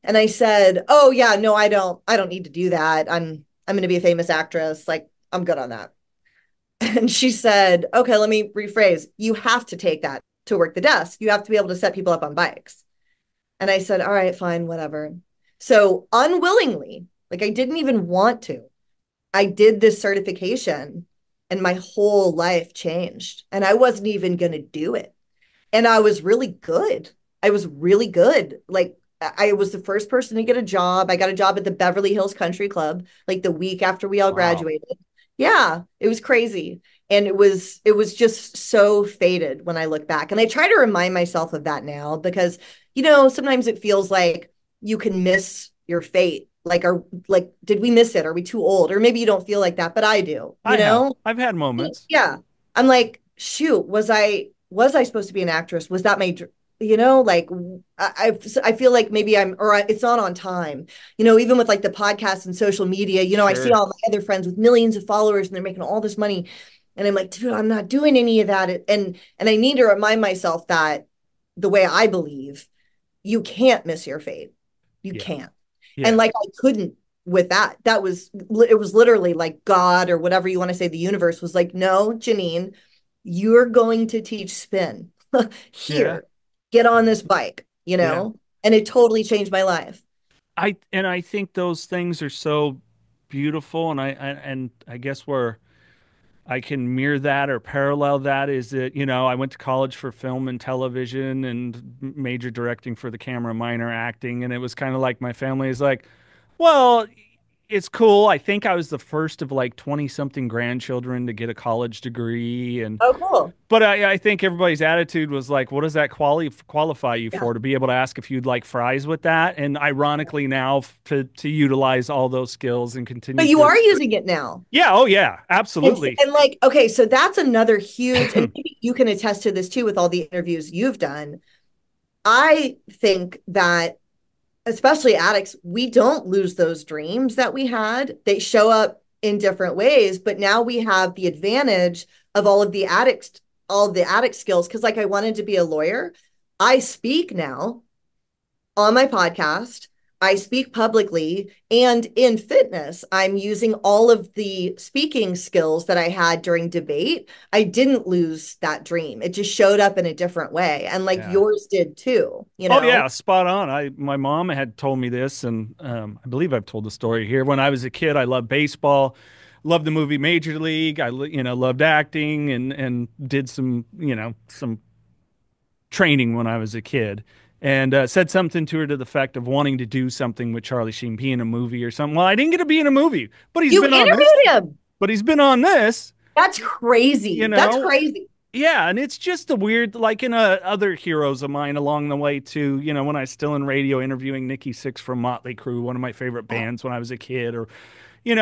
A: And I said, oh yeah, no, I don't need to do that. I'm going to be a famous actress. Like I'm good on that. And she said, okay, let me rephrase. You have to take that to work the desk. You have to be able to set people up on bikes. And I said, all right, fine, whatever. So unwillingly, like I didn't even want to, I did this certification and my whole life changed. And I wasn't even going to do it. And I was really good. I was really good. Like I was the first person to get a job. I got a job at the Beverly Hills Country Club like the week after we all
B: Wow.
A: graduated. Yeah, it was crazy. And it was just so faded when I look back. And I try to remind myself of that now because sometimes it feels like you can miss your fate. Like did we miss it? Are we too old? Or maybe you don't feel like that, but I do,
B: I have. I've had moments.
A: Yeah. I'm like, shoot, was I supposed to be an actress? Was that my like I feel like maybe it's not on time. Even with like the podcast and social media, I see
B: Sure.
A: all my other friends with millions of followers and they're making all this money. And I'm like, dude, I'm not doing any of that. And I need to remind myself that the way I believe, you can't miss your fate. You
B: Yeah.
A: can't. And
B: Yeah.
A: like I couldn't with that. It was literally like God or whatever you want to say, the universe was like, no, Janine, you're going to teach spin
B: Yeah.
A: here. Get on this bike,
B: Yeah.
A: and it totally changed my life.
B: I think those things are so beautiful, and I guess we're I can mirror that or parallel that is that, I went to college for film and television and major directing for the camera, minor acting. And it was kind of like my family is like, well, it's cool. I think I was the first of like 20 something grandchildren to get a college degree.
A: Oh, cool.
B: But I think everybody's attitude was like, what does that qualify you
A: Yeah.
B: for? To be able to ask if you'd like fries with that? And ironically now to utilize all those skills and continue.
A: But you are using it now.
B: Yeah. Oh, yeah. Absolutely.
A: And like, okay, so that's another huge, and maybe you can attest to this too with all the interviews you've done. I think that, especially addicts, we don't lose those dreams that we had. They show up in different ways, but now we have the advantage of all the addict skills. Because like I wanted to be a lawyer. I speak now on my podcast. I speak publicly, and in fitness, I'm using all of the speaking skills that I had during debate. I didn't lose that dream. It just showed up in a different way. And like yours did too,
B: Oh yeah, spot on. My mom had told me this, and I believe I've told the story here. When I was a kid, I loved baseball, loved the movie Major League. I loved acting and did some training when I was a kid. And said something to her to the effect of wanting to do something with Charlie Sheen, be in a movie or something. Well, I didn't get to be in a movie, but he's been on this.
A: Him.
B: But he's been on this.
A: That's crazy. That's crazy.
B: Yeah, and it's just a weird, like in other heroes of mine along the way too. When I was still in radio interviewing Nikki Sixx from Motley Crue, one of my favorite bands when I was a kid, or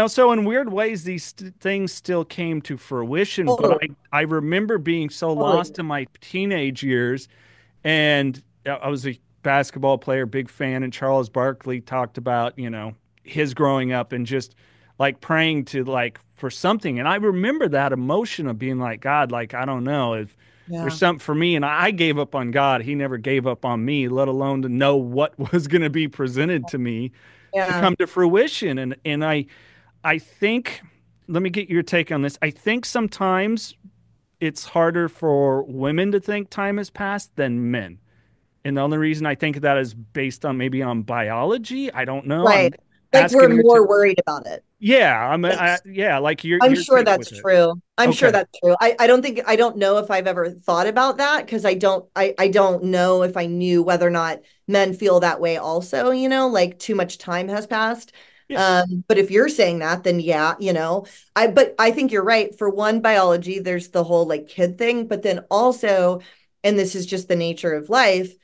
B: so in weird ways these things still came to fruition. But I remember being so lost in my teenage years, and I was a basketball player, big fan, and Charles Barkley talked about, his growing up and just like praying to like for something. And I remember that emotion of being like, God, like, I don't know if there's something for me. And I gave up on God. He never gave up on me, let alone to know what was going to be presented to me to come to fruition. And I think, let me get your take on this. I think sometimes it's harder for women to think time has passed than men. And the only reason I think of that is based on maybe on biology. I don't know.
A: Right. Like we're more worried about it.
B: Yeah. Like
A: I'm sure that's true. I'm sure that's true. I don't know if I've ever thought about that because I don't know if I knew whether or not men feel that way also, like too much time has passed. Yeah. But if you're saying that, then but I think you're right. For one, biology, there's the whole like kid thing, but then also, and this is just the nature of life,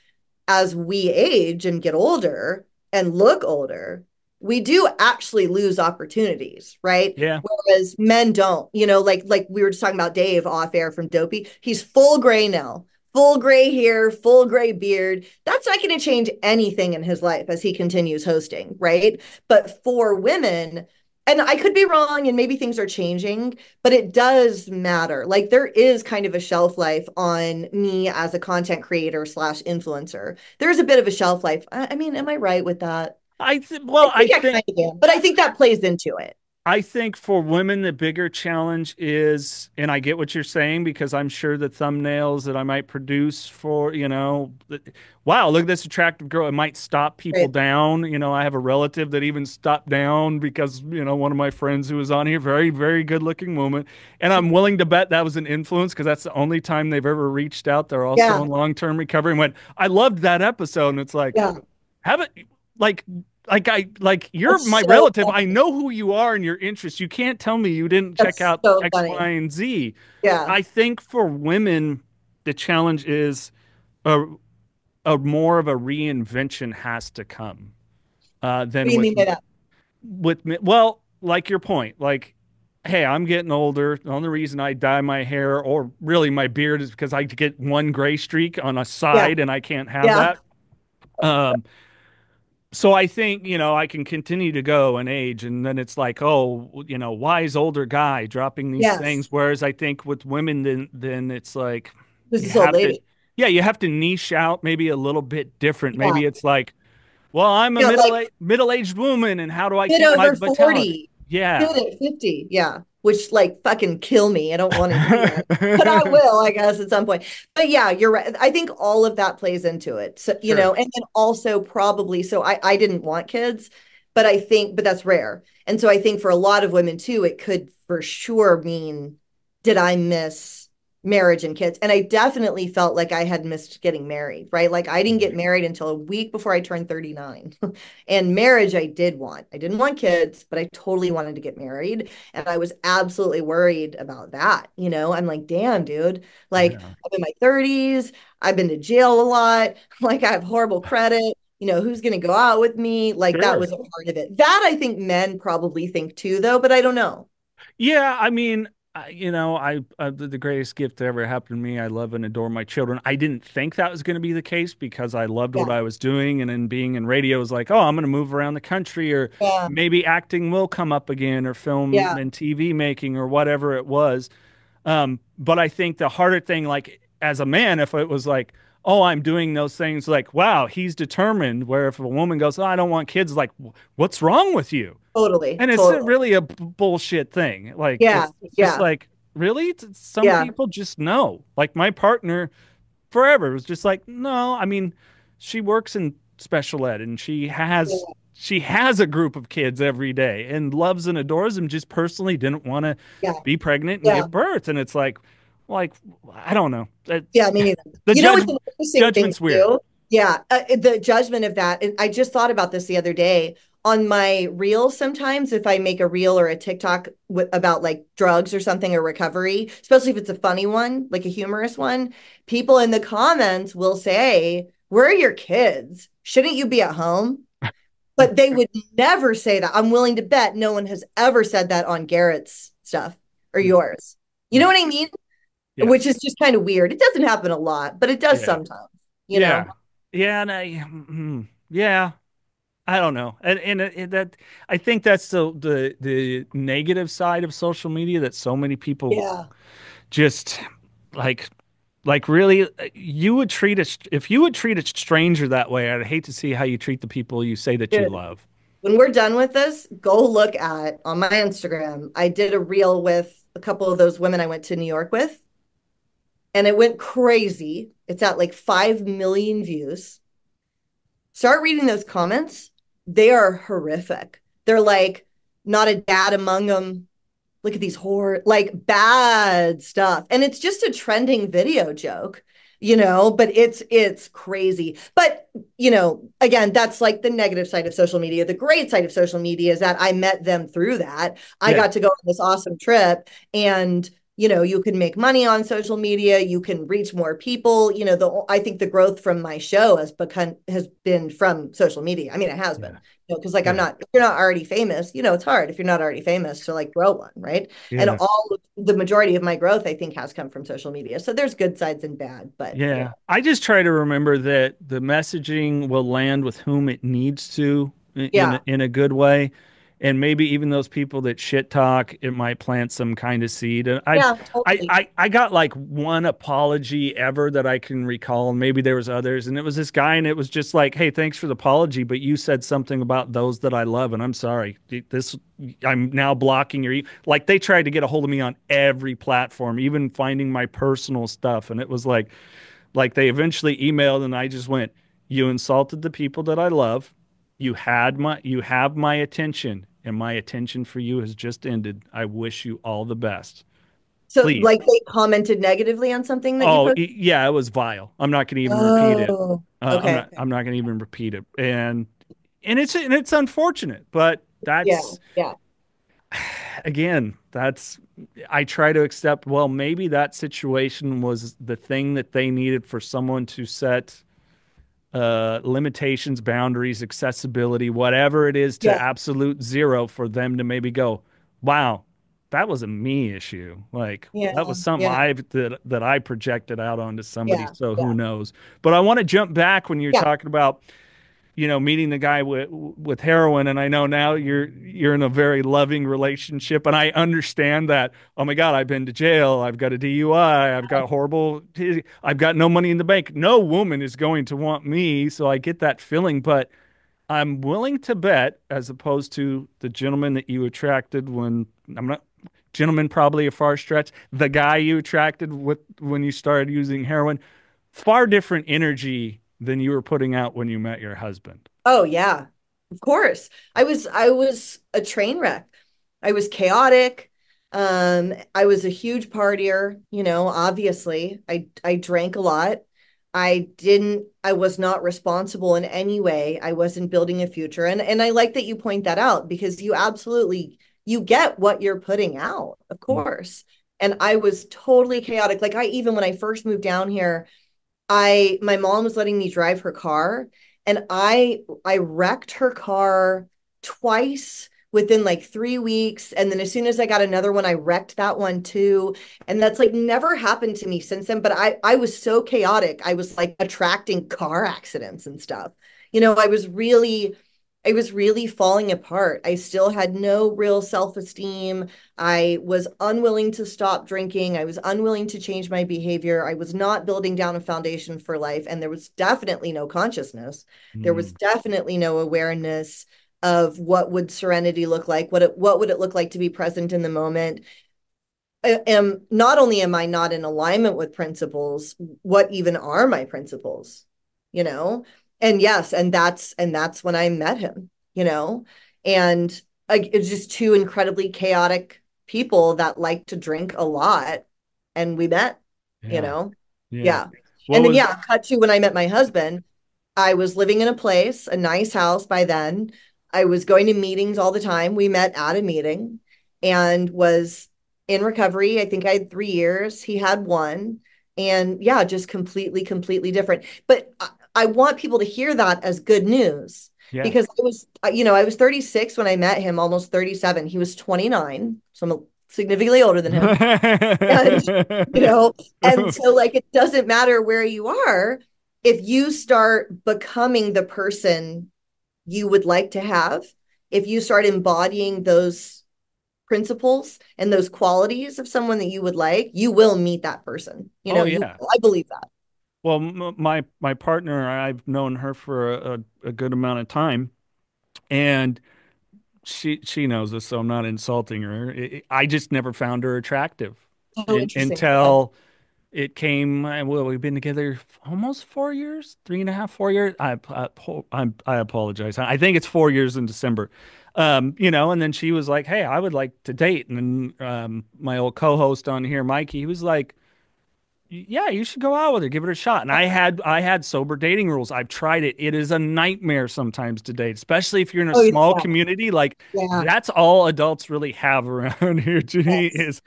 A: as we age and get older and look older, we do actually lose opportunities, right?
B: Yeah.
A: Whereas men don't, like we were just talking about Dave off air from Dopey. He's full gray now, full gray hair, full gray beard. That's not going to change anything in his life as he continues hosting, right? But for women, and I could be wrong and maybe things are changing, but it does matter. Like there is kind of a shelf life on me as a content creator / influencer. There's a bit of a shelf life. I mean, am I right with that?
B: I think
A: kind of am, but I think that plays into it.
B: I think for women, the bigger challenge is, and I get what you're saying, because I'm sure the thumbnails that I might produce for, wow, look at this attractive girl. It might stop people down. I have a relative that even stopped down because, one of my friends who was on here, very, very good looking woman. And I'm willing to bet that was an influence because that's the only time they've ever reached out. They're also in long-term recovery and went, I loved that episode. And it's like, haven't you're my relative. Funny. I know who you are and your interests. You can't tell me you didn't check out X, Y, and Z.
A: Yeah.
B: I think for women, the challenge is a more of a reinvention has to come. Than
A: what do you mean by that?
B: With me, well, like your point, like, hey, I'm getting older. The only reason I dye my hair or really my beard is because I get one gray streak on a side and I can't have that. So I think, I can continue to go and age, and then it's like, wise older guy dropping these things. Whereas I think with women, then it's like,
A: this is old lady.
B: You have to niche out maybe a little bit different. Yeah. Maybe it's like, well, I'm a middle-aged woman, and how do I keep my vitality? 40.
A: Yeah. 50. Yeah. Which like fucking kill me. I don't want to do that. But I will, I guess, at some point. But yeah, you're right. I think all of that plays into it. So, and then also probably, so I didn't want kids, but that's rare. And so I think for a lot of women too, it could for sure mean did I miss marriage and kids. And I definitely felt like I had missed getting married, right? Like I didn't get married until a week before I turned 39. And marriage I did want. I didn't want kids, but I totally wanted to get married. And I was absolutely worried about that. I'm like, damn, dude, like
B: Yeah.
A: I'm in my 30s. I've been to jail a lot. Like I have horrible credit. Who's going to go out with me? Like that
B: Sure.
A: was a part of it. That I think men probably think too, though, but I don't know.
B: Yeah, I mean, the greatest gift that ever happened to me. I love and adore my children. I didn't think that was going to be the case because I loved what
A: Yeah.
B: I was doing, and then being in radio was like, oh, I'm going to move around the country, or
A: Yeah.
B: maybe acting will come up again, or film
A: Yeah.
B: and TV making, or whatever it was. But I think the harder thing, like as a man, if it was like, oh, I'm doing those things, like, wow, he's determined. Where if a woman goes, oh, I don't want kids, like, what's wrong with you?
A: Totally.
B: And it's
A: Totally.
B: really a bullshit thing. Like,
A: Yeah.
B: it's just
A: Yeah.
B: like, really? Some
A: Yeah.
B: people just know. Like my partner forever was just like, no, I mean, she works in special ed and she has a group of kids every day and loves and adores them, just personally didn't want to
A: Yeah.
B: be pregnant and
A: Yeah.
B: give birth. And it's like, I don't know.
A: Yeah, me neither.
B: The
A: What's an interesting thing
B: judgment's weird.
A: too? Yeah, the judgment of that. And I just thought about this the other day on my reels. Sometimes if I make a reel or a TikTok about like drugs or something or recovery, especially if it's a funny one, like a humorous one, people in the comments will say, "Where are your kids? Shouldn't you be at home?" But they would never say that. I'm willing to bet no one has ever said that on Garrett's stuff or yours. You know what I mean? Which
B: Yes.
A: is just kind of weird. It doesn't happen a lot, but it does
B: Yeah.
A: sometimes, you know?
B: Yeah. And yeah. I don't know, and that I think that's the negative side of social media that so many people
A: Yeah.
B: just like really you would treat if you would treat a stranger that way. I'd hate to see how you treat the people you say that you
A: Dude,
B: love.
A: when we're done with this, go look at on my Instagram. I did a reel with a couple of those women I went to New York with, and it went crazy. It's at like 5 million views. Start reading those comments. They are horrific. They're like, not a dad among them. Look at these horror, like bad stuff. And it's just a trending video joke, but it's crazy. But, again, that's like the negative side of social media. The great side of social media is that I met them through that. I
B: Yeah.
A: got to go on this awesome trip and you can make money on social media, you can reach more people. I think the growth from my show has been from social media. I mean, it has been, because like
B: Yeah.
A: if you're not already famous, it's hard if you're not already famous to like grow one, right? And
B: Yes.
A: the majority of my growth, I think, has come from social media. So there's good sides and bad, but
B: Yeah. I just try to remember that the messaging will land with whom it needs to
A: Yeah.
B: in a good way. And maybe even those people that shit talk, it might plant some kind of seed. And
A: Yeah, totally.
B: I got like one apology ever that I can recall, and maybe there was others. And it was this guy, and it was just like, "Hey, thanks for the apology, but you said something about those that I love, and I'm sorry. I'm now blocking your." Like they tried to get a hold of me on every platform, even finding my personal stuff, and it was like they eventually emailed, and I just went, "You insulted the people that I love. You have my attention, and my attention for you has just ended. I wish you all the best.
A: So
B: Please."
A: like they commented negatively on something that you
B: Oh,
A: posted?
B: yeah, it was vile. I'm not going to even repeat it.
A: Oh,
B: I'm
A: okay.
B: not. I'm not going to even repeat it. And it's unfortunate, but
A: Yeah.
B: that's
A: Yeah.
B: again, that's I try to accept, well, maybe that situation was the thing that they needed for someone to set limitations, boundaries, accessibility, whatever it is, to
A: Yeah.
B: absolute zero, for them to maybe go, wow, that was a me issue. Like
A: Yeah.
B: that was something
A: Yeah.
B: that I projected out onto somebody.
A: Yeah.
B: So
A: Yeah.
B: who knows? But I want to jump back when you're
A: Yeah.
B: talking about meeting the guy with heroin, and I know now you're in a very loving relationship, and I understand that. Oh my God, I've been to jail. I've got a DUI. I've got I've got no money in the bank. No woman is going to want me, so I get that feeling. But I'm willing to bet, as opposed to the gentleman that you attracted I'm not gentleman, probably a far stretch. The guy you attracted when you started using heroin, far different energy than you were putting out when you met your husband.
A: Oh yeah. Of course. I was a train wreck. I was chaotic. I was a huge partier, obviously. I drank a lot. I was not responsible in any way. I wasn't building a future. And I like that you point that out because you get what you're putting out, of course. And I was totally chaotic. Like even when I first moved down here, my mom was letting me drive her car and I wrecked her car twice within like 3 weeks. And then as soon as I got another one, I wrecked that one too. And that's like never happened to me since then. But I was so chaotic. I was like attracting car accidents and stuff. I was really falling apart. I still had no real self-esteem. I was unwilling to stop drinking. I was unwilling to change my behavior. I was not building down a foundation for life. And there was definitely no consciousness. There was definitely no awareness of what would serenity look like, what would it look like to be present in the moment. Not only am I not in alignment with principles, what even are my principles? You know? And yes, and that's when I met him, and like it's just two incredibly chaotic people that like to drink a lot, and we met, yeah. And then cut to when I met my husband. I was living in a nice house by then. I was going to meetings all the time. We met at a meeting and was in recovery. I think I had 3 years. He had one. And yeah, just completely different. But I want people to hear that as good news because I was 36 when I met him, almost 37. He was 29. So I'm significantly older than him. And so like, it doesn't matter where you are. If you start becoming the person you would like to have, if you start embodying those principles and those qualities of someone that you would like, you will meet that person. I believe that.
B: Well, my partner, I've known her for a good amount of time, and she knows this, so I'm not insulting her. I just never found her attractive until it came. Well, we've been together almost 4 years, 3.5, 4 years. I apologize. I think it's 4 years in December. And then she was like, "Hey, I would like to date." And then my old co-host on here, Mikey, he was like, "Yeah, you should go out with her, give it a shot." And I had sober dating rules. I've tried it. It is a nightmare sometimes to date, especially if you're in a small community. Like that's all adults really have around here. Is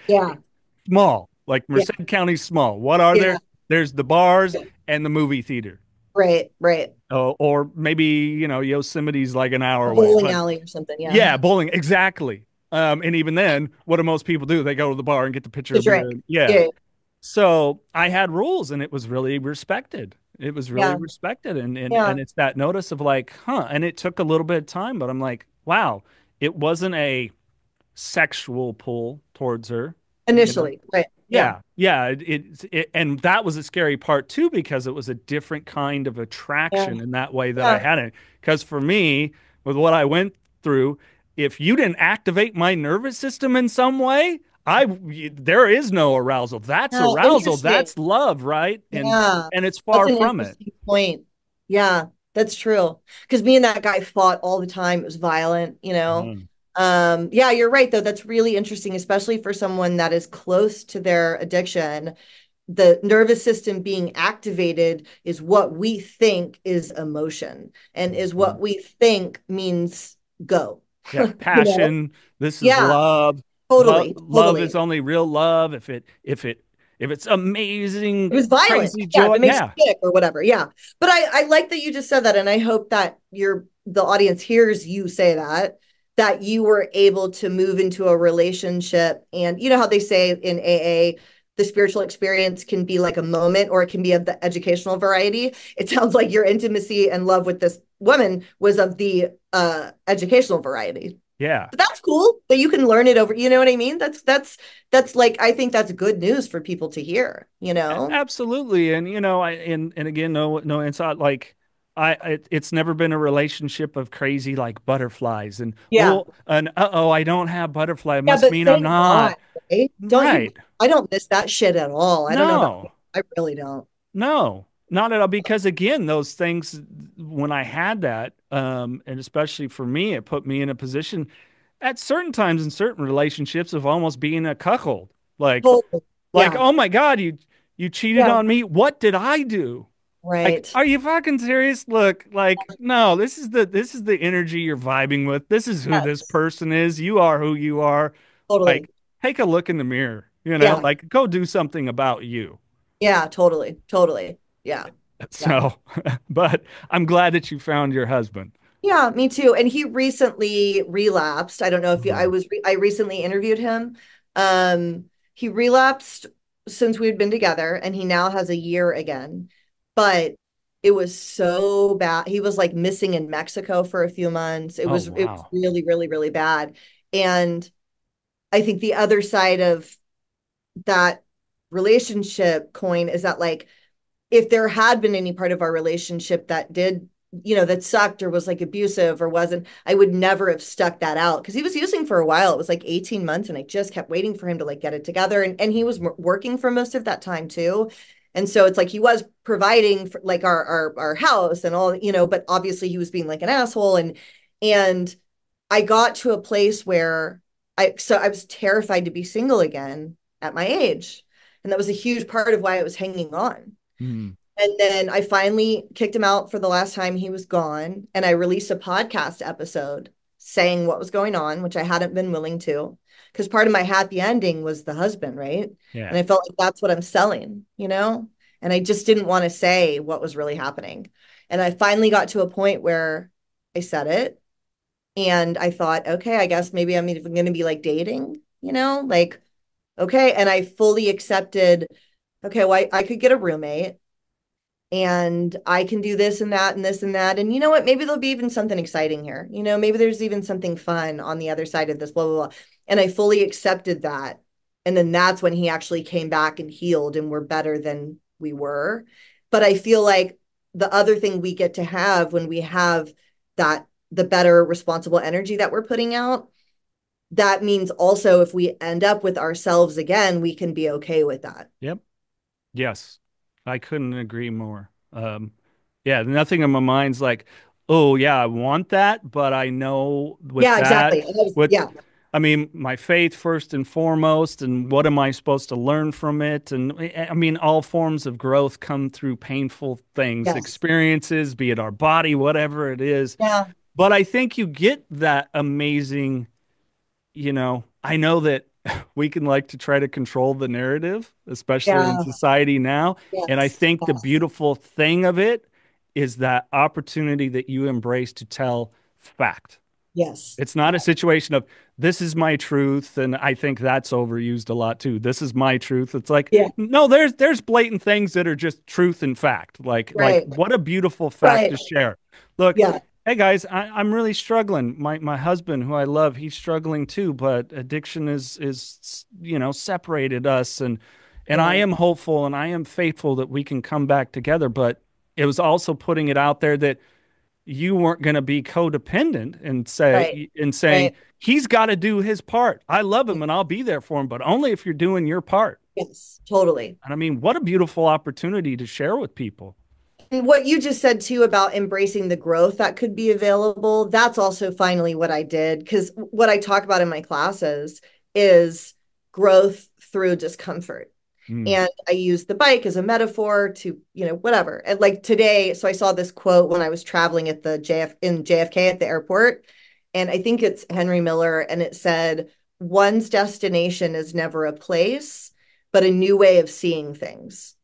B: small. Like Merced County's small. What are there? There's the bars and the movie theater.
A: Right.
B: Oh, or maybe Yosemite's like an hour
A: away.
B: Bowling
A: alley or something.
B: Yeah, bowling exactly. And even then, what do most people do? They go to the bar and get the picture of
A: drink.
B: Yeah. So I had rules and it was really respected. It was really respected. And it's that notice of like, and it took a little bit of time, but I'm like, wow, it wasn't a sexual pull towards her.
A: Initially, right.
B: Yeah. And that was a scary part too, because it was a different kind of attraction in that way that I hadn't. Because for me, with what I went through, if you didn't activate my nervous system in some way, there is no arousal. That's arousal. That's love, right? And it's far from it.
A: Point. Yeah, that's true. Because me and that guy fought all the time. It was violent, Yeah, you're right, though. That's really interesting, especially for someone that is close to their addiction. The nervous system being activated is what we think is emotion and is what we think means go.
B: Yeah, passion. This is love.
A: Totally.
B: Love is only real love if it's amazing.
A: It was violent.
B: Joy.
A: It makes you sick or whatever. Yeah. But I like that you just said that, and I hope that the audience hears you say that you were able to move into a relationship. And you know how they say in AA, the spiritual experience can be like a moment or it can be of the educational variety. It sounds like your intimacy and love with this woman was of the educational variety.
B: Yeah.
A: But that's cool that you can learn it over. You know what I mean? That's like, I think that's good news for people to hear,
B: Absolutely. And, and again, no insight, like, it's never been a relationship of crazy like butterflies and I don't have butterfly. It must mean I'm not.
A: Right? I don't miss that shit at all. I don't know. I really don't.
B: No, not at all. Because again, those things, when I had that, and especially for me, it put me in a position. at certain times in certain relationships of almost being a cuckold.
A: Totally.
B: Like,
A: Yeah.
B: oh my God, you cheated
A: Yeah.
B: on me. What did I do? Like,
A: Right.
B: are you fucking serious? Look, like, no, this is the energy you're vibing with. This is who this
A: Yes.
B: person is. You are who you are.
A: Totally.
B: Like, take a look in the mirror,
A: Yeah.
B: like go do something about you.
A: Yeah. Totally. Totally. Yeah. Yeah.
B: So, but I'm glad that you found your husband.
A: Yeah, me too. And he recently relapsed. I don't know if you,
B: Mhm.
A: I recently interviewed him. He relapsed since we'd been together and he now has a year again. But it was so bad. He was like missing in Mexico for a few months.
B: Oh,
A: It was
B: wow.
A: really, really, really bad. And I think the other side of that relationship coin is that like if there had been any part of our relationship that did, that sucked or was like abusive or wasn't, I would never have stuck that out because he was using for a while. It was like 18 months and I just kept waiting for him to like get it together. And he was working for most of that time too. And so it's like he was providing for like our house and all, but obviously he was being like an asshole. And I got to a place where I was terrified to be single again at my age. And that was a huge part of why I was hanging on.
B: Mm.
A: And then I finally kicked him out for the last time he was gone. And I released a podcast episode saying what was going on, which I hadn't been willing to, because part of my happy ending was the husband, right?
B: Yeah.
A: And I felt like that's what I'm selling, And I just didn't want to say what was really happening. And I finally got to a point where I said it. And I thought, okay, I guess maybe I'm even going to be like dating, like, okay. And I fully accepted, okay, well, I could get a roommate and I can do this and that and this and that. And you know what? Maybe there'll be even something exciting here. Maybe there's even something fun on the other side of this, blah, blah, blah. And I fully accepted that. And then that's when he actually came back and healed and we're better than we were. But I feel like the other thing we get to have when we have that, the better responsible energy that we're putting out, that means also if we end up with ourselves again, we can be okay with that.
B: Yep. Yes. I couldn't agree more. Yeah, nothing in my mind's like, oh yeah, I want that, but I know with
A: Yeah,
B: that,
A: exactly.
B: with
A: Yeah.
B: I mean, my faith first and foremost, and what am I supposed to learn from it? And I mean, all forms of growth come through painful things,
A: Yes.
B: experiences, be it our body, whatever it is.
A: Yeah.
B: But I think you get that amazing, I know that we can like to try to control the narrative, especially in
A: Yeah.
B: society now. And I
A: Yes.
B: think the
A: Yes.
B: beautiful thing of it is that opportunity that you embrace to tell fact.
A: Yes.
B: It's not a situation of this is my truth, and I think that's overused a lot too. This is my truth. It's like
A: Yeah.
B: no, there's blatant things that are just truth and fact. Like
A: Right.
B: what a beautiful fact
A: Right.
B: to share. Look,
A: Yeah.
B: hey guys, I'm really struggling. My husband, who I love, he's struggling too. But addiction is separated us, and I
A: Yeah.
B: am hopeful and I am faithful that we can come back together. But it was also putting it out there that you weren't going to be codependent
A: Right.
B: and saying
A: Right.
B: he's got to do his part. I love him and I'll be there for him, but only if you're doing your part.
A: Yes. Totally.
B: And I mean, what a beautiful opportunity to share with people.
A: And what you just said too about embracing the growth that could be available, that's also finally what I did. Because what I talk about in my classes is growth through discomfort.
B: Mm.
A: And I use the bike as a metaphor to, whatever. And like today, so I saw this quote when I was traveling at the JFK at the airport. And I think it's Henry Miller. And it said, one's destination is never a place, but a new way of seeing things.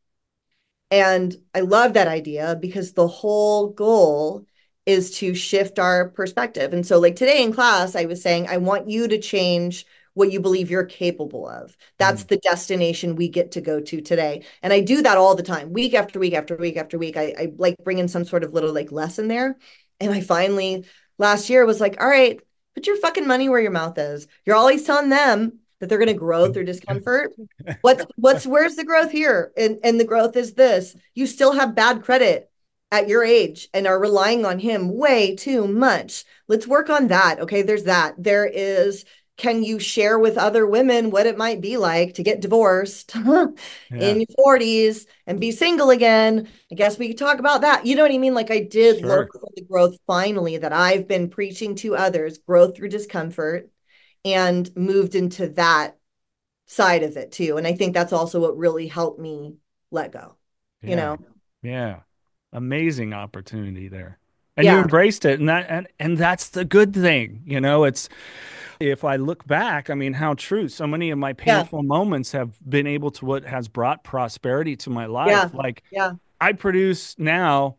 A: And I love that idea because the whole goal is to shift our perspective. And so, like today in class, I was saying, I want you to change what you believe you're capable of. That's
B: Mm.
A: the destination we get to go to today. And I do that all the time, week after week after week after week. I like bring in some sort of little like lesson there. And I finally last year was like, all right, put your fucking money where your mouth is. You're always telling them that they're going to grow through discomfort. Where's the growth here? And the growth is this. You still have bad credit at your age and are relying on him way too much. Let's work on that. Okay, there's that. There is, can you share with other women what it might be like to get divorced
B: Yeah.
A: in your 40s and be single again? I guess we could talk about that. You know what I mean? Like I did
B: Sure.
A: look for the growth finally that I've been preaching to others, growth through discomfort. and moved into that side of it too. And I think that's also what really helped me let go, you know?
B: Yeah. Amazing opportunity there. And you
A: Yeah.
B: embraced it. And that's the good thing. You know, it's, if I look back, I mean, how true so many of my painful moments have been able to what has brought prosperity to my life.
A: Yeah.
B: Like
A: Yeah.
B: I produce now,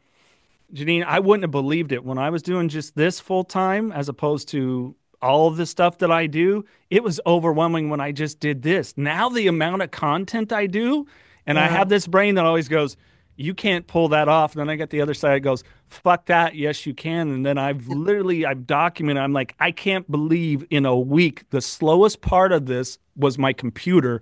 B: Janine, I wouldn't have believed it when I was doing just this full time as opposed to all of the stuff that I do. It was overwhelming when I just did this. Now the amount of content I do, and I have this brain that always goes, you can't pull that off. And then I get the other side that goes, fuck that. Yes, you can. And then I've documented, I'm like, I can't believe in a week, the slowest part of this was my computer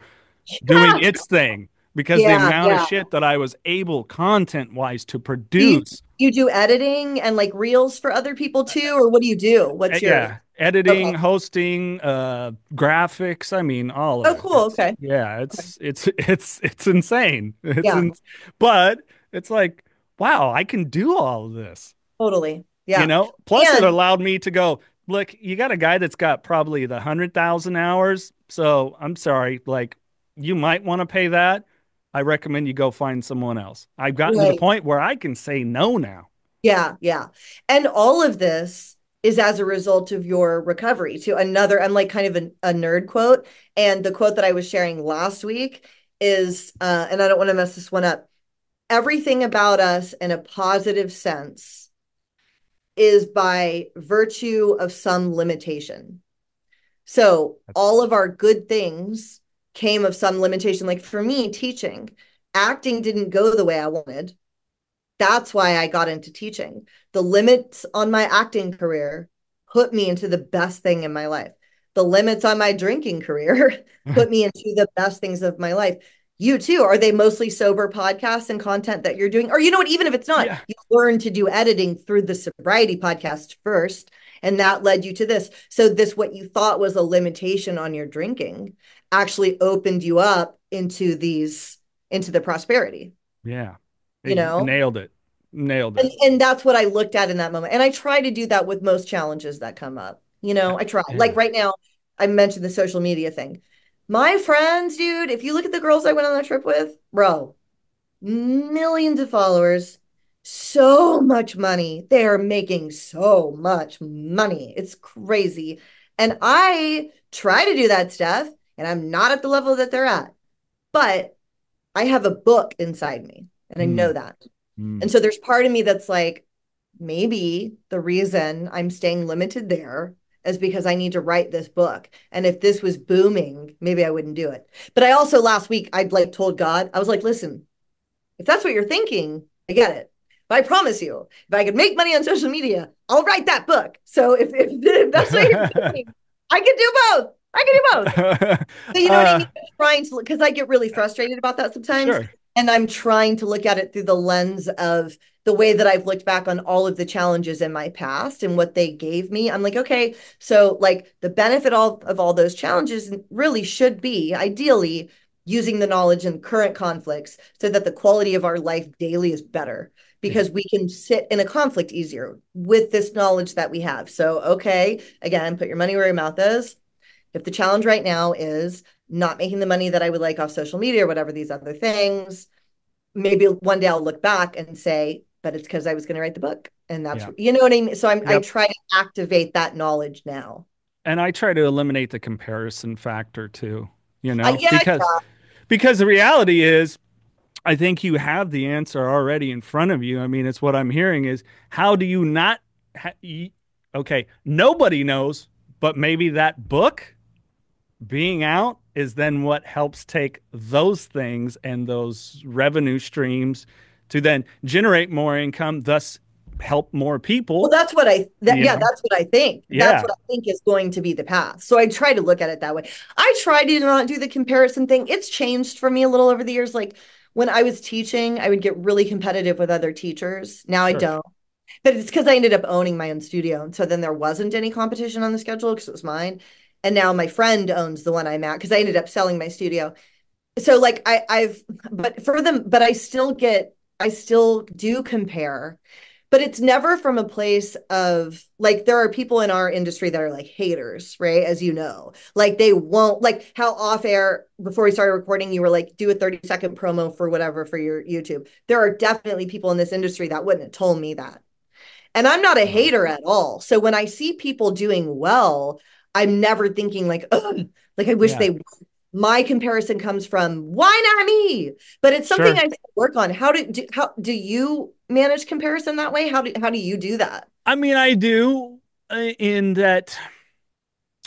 B: doing its thing because the amount of shit that I was able content wise to produce.
A: You do editing and like reels for other people too, or what do you do? What's your
B: editing, hosting, graphics. I mean, all of it.
A: Cool. Okay.
B: Yeah, it's insane. But it's like, wow, I can do all of this.
A: Totally. Yeah.
B: You know, plus it allowed me to go, look, you got a guy that's got probably the 100,000 hours. So I'm sorry, like you might want to pay that. I recommend you go find someone else. I've gotten to the point where I can say no now.
A: Yeah. Yeah. And all of this is as a result of your recovery to another, I'm like kind of a nerd quote. And the quote that I was sharing last week is, and I don't want to mess this one up. Everything about us in a positive sense is by virtue of some limitation. So all of our good things came of some limitation. Like for me, teaching, acting didn't go the way I wanted. That's why I got into teaching. The limits on my acting career put me into the best thing in my life. The limits on my drinking career put me into the best things of my life. You too. Are they mostly sober podcasts and content that you're doing? Or you know what, even if it's not, you learn to do editing through the sobriety podcast first, and that led you to this. So this, what you thought was a limitation on your drinking actually opened you up into the prosperity.
B: Yeah.
A: You know,
B: nailed it.
A: And that's what I looked at in that moment. And I try to do that with most challenges that come up. You know, I try. Like right now, I mentioned the social media thing. My friends, dude, if you look at the girls I went on that trip with, bro, millions of followers, so much money. They are making so much money. It's crazy. And I try to do that stuff, and I'm not at the level that they're at. But I have a book inside me, and I know that. And so there's part of me that's like, maybe the reason I'm staying limited there is because I need to write this book. And if this was booming, maybe I wouldn't do it. But I also last week, I'd like told God, I was like, listen, if that's what you're thinking, I get it. But I promise you, if I could make money on social media, I'll write that book. So if that's what you're thinking, I can do both. I can do both. So you know what I mean? I'm trying to, because I get really frustrated about that sometimes.
B: Sure.
A: And I'm trying to look at it through the lens of the way that I've looked back on all of the challenges in my past and what they gave me. I'm like, okay, so like the benefit of all those challenges really should be ideally using the knowledge in current conflicts so that the quality of our life daily is better because we can sit in a conflict easier with this knowledge that we have. So, okay, again, put your money where your mouth is. If the challenge right now is not making the money that I would like off social media or whatever these other things, maybe one day I'll look back and say, but it's because I was going to write the book. And that's, you know what I mean? So I try to activate that knowledge now.
B: And I try to eliminate the comparison factor too, you know, because the reality is, I think you have the answer already in front of you. I mean, it's what I'm hearing is how do you not, okay, nobody knows, but maybe that book being out is then what helps take those things and those revenue streams to then generate more income, thus help more people.
A: Well, that's what that's what I think. Yeah. That's what I think is going to be the path. So I try to look at it that way. I try to not do the comparison thing. It's changed for me a little over the years. Like when I was teaching, I would get really competitive with other teachers. Now I don't. But it's because I ended up owning my own studio. And so then there wasn't any competition on the schedule because it was mine. And now my friend owns the one I'm at because I ended up selling my studio. So like but I still do compare. but it's never from a place of like, there are people in our industry that are like haters, right? As you know, like they won't, like how off air before we started recording, you were like, do a 30-second promo for whatever for your YouTube. There are definitely people in this industry that wouldn't have told me that. And I'm not a hater at all. So when I see people doing well, I'm never thinking like, ugh, like I wish
B: Yeah.
A: they would. My comparison comes from why not me? But it's something
B: Sure.
A: I still work on. How do you manage comparison that way? How do you do that?
B: I mean, I do in that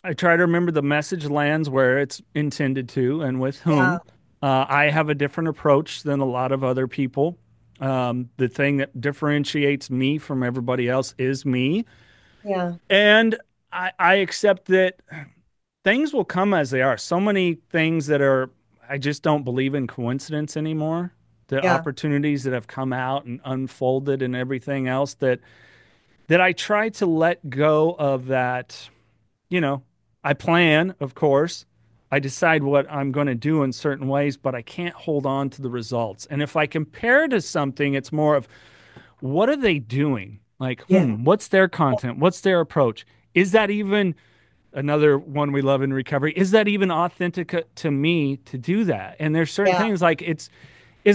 B: I try to remember the message lands where it's intended to and with
A: Yeah.
B: whom. I have a different approach than a lot of other people. The thing that differentiates me from everybody else is me.
A: Yeah.
B: And I accept that things will come as they are. So many things that are, I just don't believe in coincidence anymore. The
A: Yeah.
B: opportunities that have come out and unfolded and everything else that I try to let go of that, you know, I plan, of course. I decide what I'm going to do in certain ways, but I can't hold on to the results. And if I compare to something, it's more of what are they doing? Like,
A: Yeah.
B: what's their content? What's their approach? Is that even another one we love in recovery? Is that even authentic to me to do that? And there's certain
A: Yeah.
B: things like it's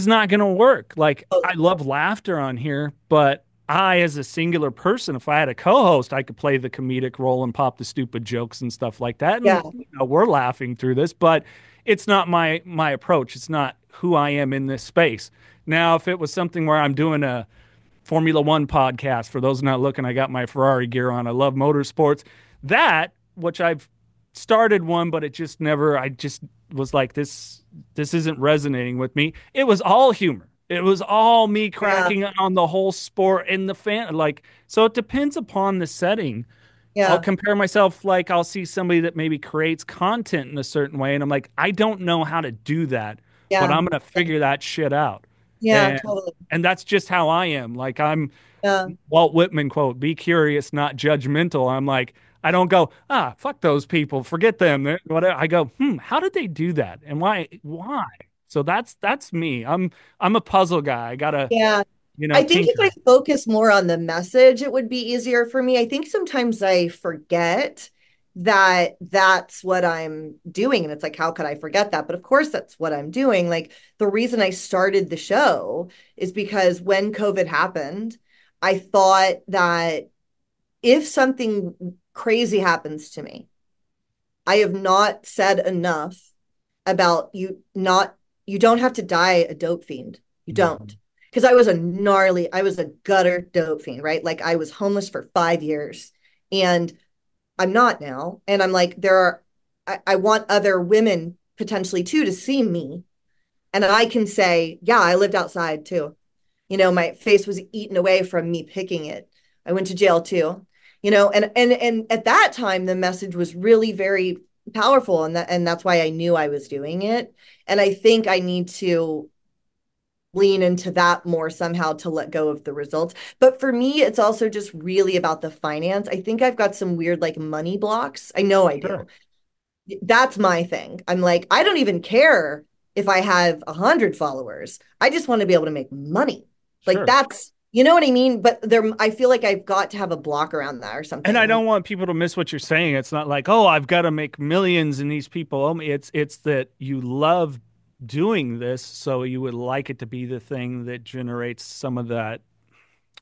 B: not going to work. Like
A: Oh,
B: I love laughter on here, but I, as a singular person, if I had a co-host, I could play the comedic role and pop the stupid jokes and stuff like that.
A: yeah.
B: And we're laughing through this, but it's not my approach. It's not who I am in this space. Now, if it was something where I'm doing a Formula One podcast, for those not looking, I got my Ferrari gear on. I love motorsports. That, which I've started one, but it just never, I just was like, this isn't resonating with me. It was all humor. It was all me
A: Yeah.
B: cracking on the whole sport and the fan. Like, so it depends upon the setting. I'll
A: Yeah.
B: compare myself, like, I'll see somebody that maybe creates content in a certain way, and I'm like, I don't know how to do that, but
A: Yeah.
B: I'm going to figure that shit out.
A: Yeah.
B: And
A: Totally.
B: and that's just how I am. Like I'm
A: Yeah.
B: Walt Whitman quote, be curious, not judgmental. I'm like, I don't go, fuck those people, forget them. Whatever. I go, how did they do that? And why? So that's me. I'm a puzzle guy. I gotta,
A: Yeah. I think if I
B: tinker.
A: focus more on the message, it would be easier for me. I think sometimes I forget that that's what I'm doing. And it's like, how could I forget that? But of course, that's what I'm doing. Like, the reason I started the show is because when COVID happened, I thought that if something crazy happens to me, I have not said enough about you don't have to die a dope fiend. You don't. Because I was a gutter dope fiend, right? Like I was homeless for 5 years and I'm not now. And I'm like, I want other women potentially too to see me. And I can say, yeah, I lived outside too. My face was eaten away from me picking it. I went to jail too. And at that time the message was really very powerful, and that's why I knew I was doing it. And I think I need to lean into that more somehow to let go of the results. But for me, it's also just really about the finance. I think I've got some weird like money blocks. I know I do.
B: Sure.
A: That's my thing. I'm like, I don't even care if I have 100 followers. I just want to be able to make money. Like
B: Sure.
A: you know what I mean? But I feel like I've got to have a block around that or
B: And I
A: something.
B: don't want people to miss what you're saying. It's not like, oh, I've got to make millions and these people owe me. It's that you love doing this, so you would like it to be the thing that generates some of that,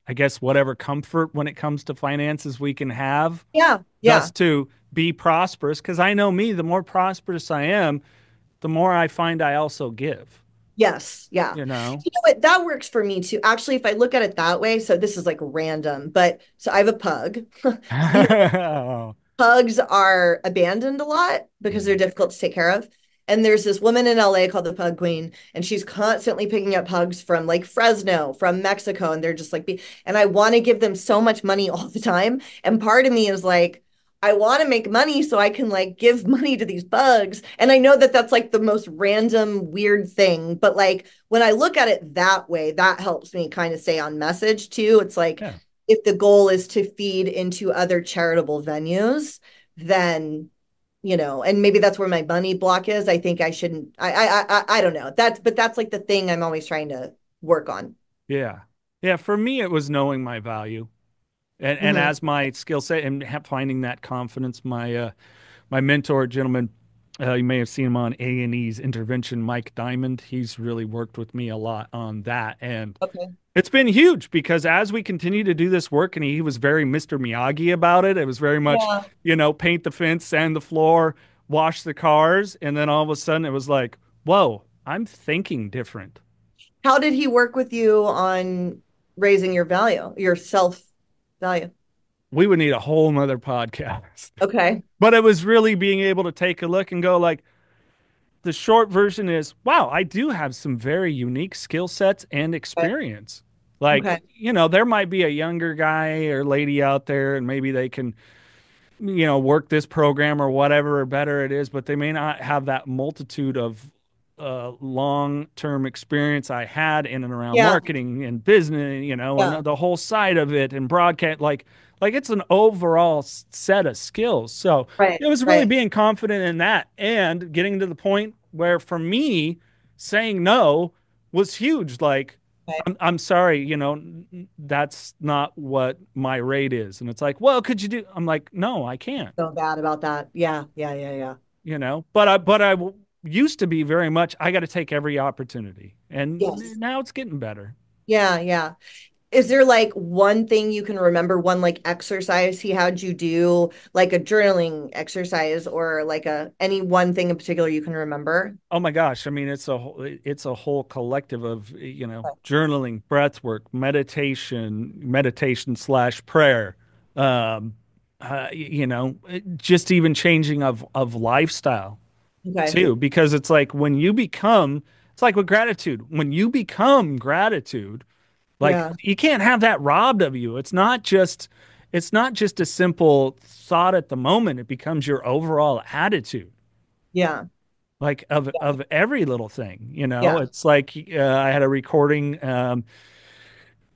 B: I guess, whatever comfort when it comes to finances we can have,
A: Yeah, yeah,
B: just to be prosperous. Because I know me, the more prosperous I am, the more I find I also give,
A: yes, yeah.
B: you know?
A: You know what? That works for me too. Actually, if I look at it that way, so this is like random, but so I have a pug. Pugs are abandoned a lot because they're difficult to take care of. And there's this woman in LA called the Pug Queen, and she's constantly picking up pugs from like Fresno, from Mexico, and they're just like, and I want to give them so much money all the time. And part of me is like, I want to make money so I can like give money to these bugs. And I know that that's like the most random, weird thing, but like when I look at it that way, that helps me kind of stay on message too. It's like,
B: Yeah.
A: if the goal is to feed into other charitable venues, then and maybe that's where my money block is. I think I shouldn't. I don't know. But that's like the thing I'm always trying to work on.
B: Yeah. Yeah, for me, it was knowing my value, and
A: Hmm.
B: as my skill set and finding that confidence. My mentor, gentleman, you may have seen him on A&E's Intervention, Mike Diamond. He's really worked with me a lot on that, and
A: Okay.
B: it's been huge because as we continue to do this work, and he was very Mr. Miyagi about it. It was very much,
A: Yeah.
B: paint the fence, sand the floor, wash the cars, and then all of a sudden it was like, whoa, I'm thinking different.
A: How did he work with you on raising your value, your self value?
B: We would need a whole nother podcast.
A: Okay.
B: But it was really being able to take a look and go like, the short version is, wow, I do have some very unique skill sets and
A: Okay.
B: experience. Like,
A: Okay.
B: there might be a younger guy or lady out there and maybe they can, work this program or whatever or better it is, but they may not have that multitude of long-term experience I had in and around
A: Yeah.
B: marketing and business,
A: Yeah.
B: and the whole side of it and broadcast, like it's an overall set of skills. So
A: Right.
B: it was really
A: Right.
B: being confident in that and getting to the point where for me saying no was huge. Like,
A: Okay.
B: I'm sorry, that's not what my rate is. And it's like, well, could you do? I'm like, no, I can't,
A: So bad about that. Yeah. Yeah. Yeah. Yeah.
B: but I used to be very much, I got to take every opportunity. And
A: Yes.
B: now it's getting better.
A: Yeah. Yeah. Is there like one thing you can remember, one like exercise he had you do, like a journaling exercise or like any one thing in particular you can remember?
B: Oh my gosh. I mean, it's a whole collective of, journaling, breath work, meditation slash prayer. Um, just even changing of lifestyle
A: Okay.
B: too, because it's like with gratitude. When you become gratitude, like
A: Yeah.
B: you can't have that robbed of you. It's not just a simple thought at the moment. It becomes your overall attitude,
A: Yeah.
B: like of every little thing.
A: Yeah.
B: It's like I had a recording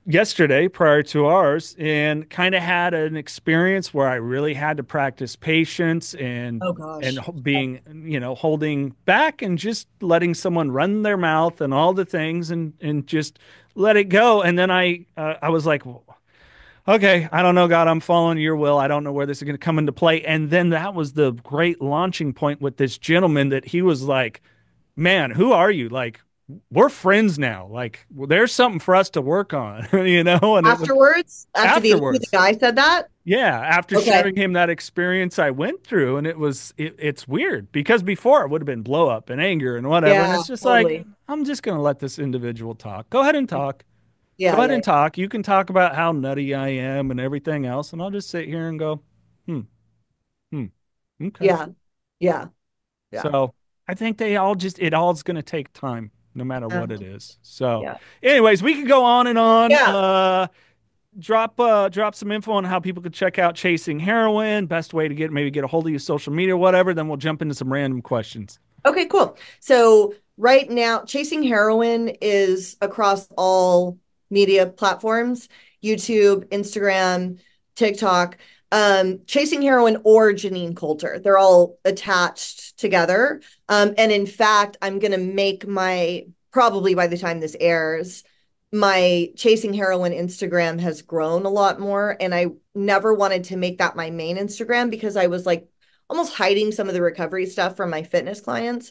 B: yesterday prior to ours, and kind of had an experience where I really had to practice patience
A: Oh
B: and
A: gosh.
B: being, holding back and just letting someone run their mouth and all the things and just let it go. And then I was like, well, okay, I don't know, God, I'm following your will. I don't know where this is going to come into play. And then that was the great launching point with this gentleman that he was like, man, who are you? Like, we're friends now. Like, well, there's something for us to work on, And it was
A: Afterwards, after the
B: afterwards.
A: guy said that?
B: Yeah, after
A: Okay.
B: sharing him that experience I went through, and it's weird because before it would have been blow up and anger and whatever, and
A: Yeah,
B: it's just like
A: totally.
B: I'm just gonna let this individual talk. Go ahead and talk. Go
A: Yeah,
B: ahead
A: yeah,
B: and talk. You can talk about how nutty I am and everything else, and I'll just sit here and go, hmm, hmm, okay.
A: yeah, yeah, yeah,
B: So I think it all's going to take time, no matter
A: yeah,
B: what it is. So,
A: yeah.
B: anyways, we could go on and on.
A: Yeah.
B: Drop some info on how people could check out Chasing Heroin, best way to maybe get a hold of you, social media, whatever. Then we'll jump into some random questions.
A: Okay, cool. So right now, Chasing Heroin is across all media platforms, YouTube, Instagram, TikTok. Chasing Heroin or Janine Coulter. They're all attached together. And in fact, I'm gonna make probably by the time this airs, my Chasing Heroin Instagram has grown a lot more. And I never wanted to make that my main Instagram because I was like almost hiding some of the recovery stuff from my fitness clients.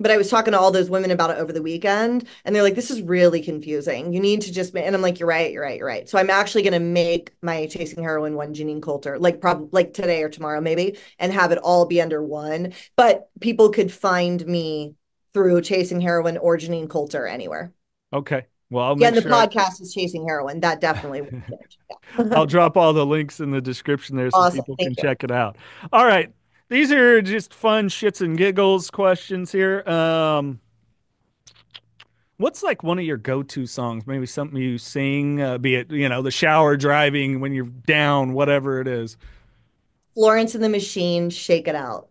A: But I was talking to all those women about it over the weekend, and they're like, this is really confusing. You need to just, and I'm like, you're right, you're right, you're right. So I'm actually going to make my Chasing Heroin one, Janine Coulter, like probably like today or tomorrow, maybe, and have it all be under one. But people could find me through Chasing Heroin or Janine Coulter anywhere.
B: Okay. Well, I'll
A: Yeah,
B: make
A: and the
B: sure
A: podcast is Chasing Heroin. That definitely will change. Yeah.
B: I'll drop all the links in the description there so
A: Awesome.
B: people can
A: Thank you.
B: check it out. All right. These are just fun shits and giggles questions here. What's like one of your go-to songs? Maybe something you sing, be it, the shower, driving, when you're down, whatever it is.
A: Florence and the Machine, Shake It Out.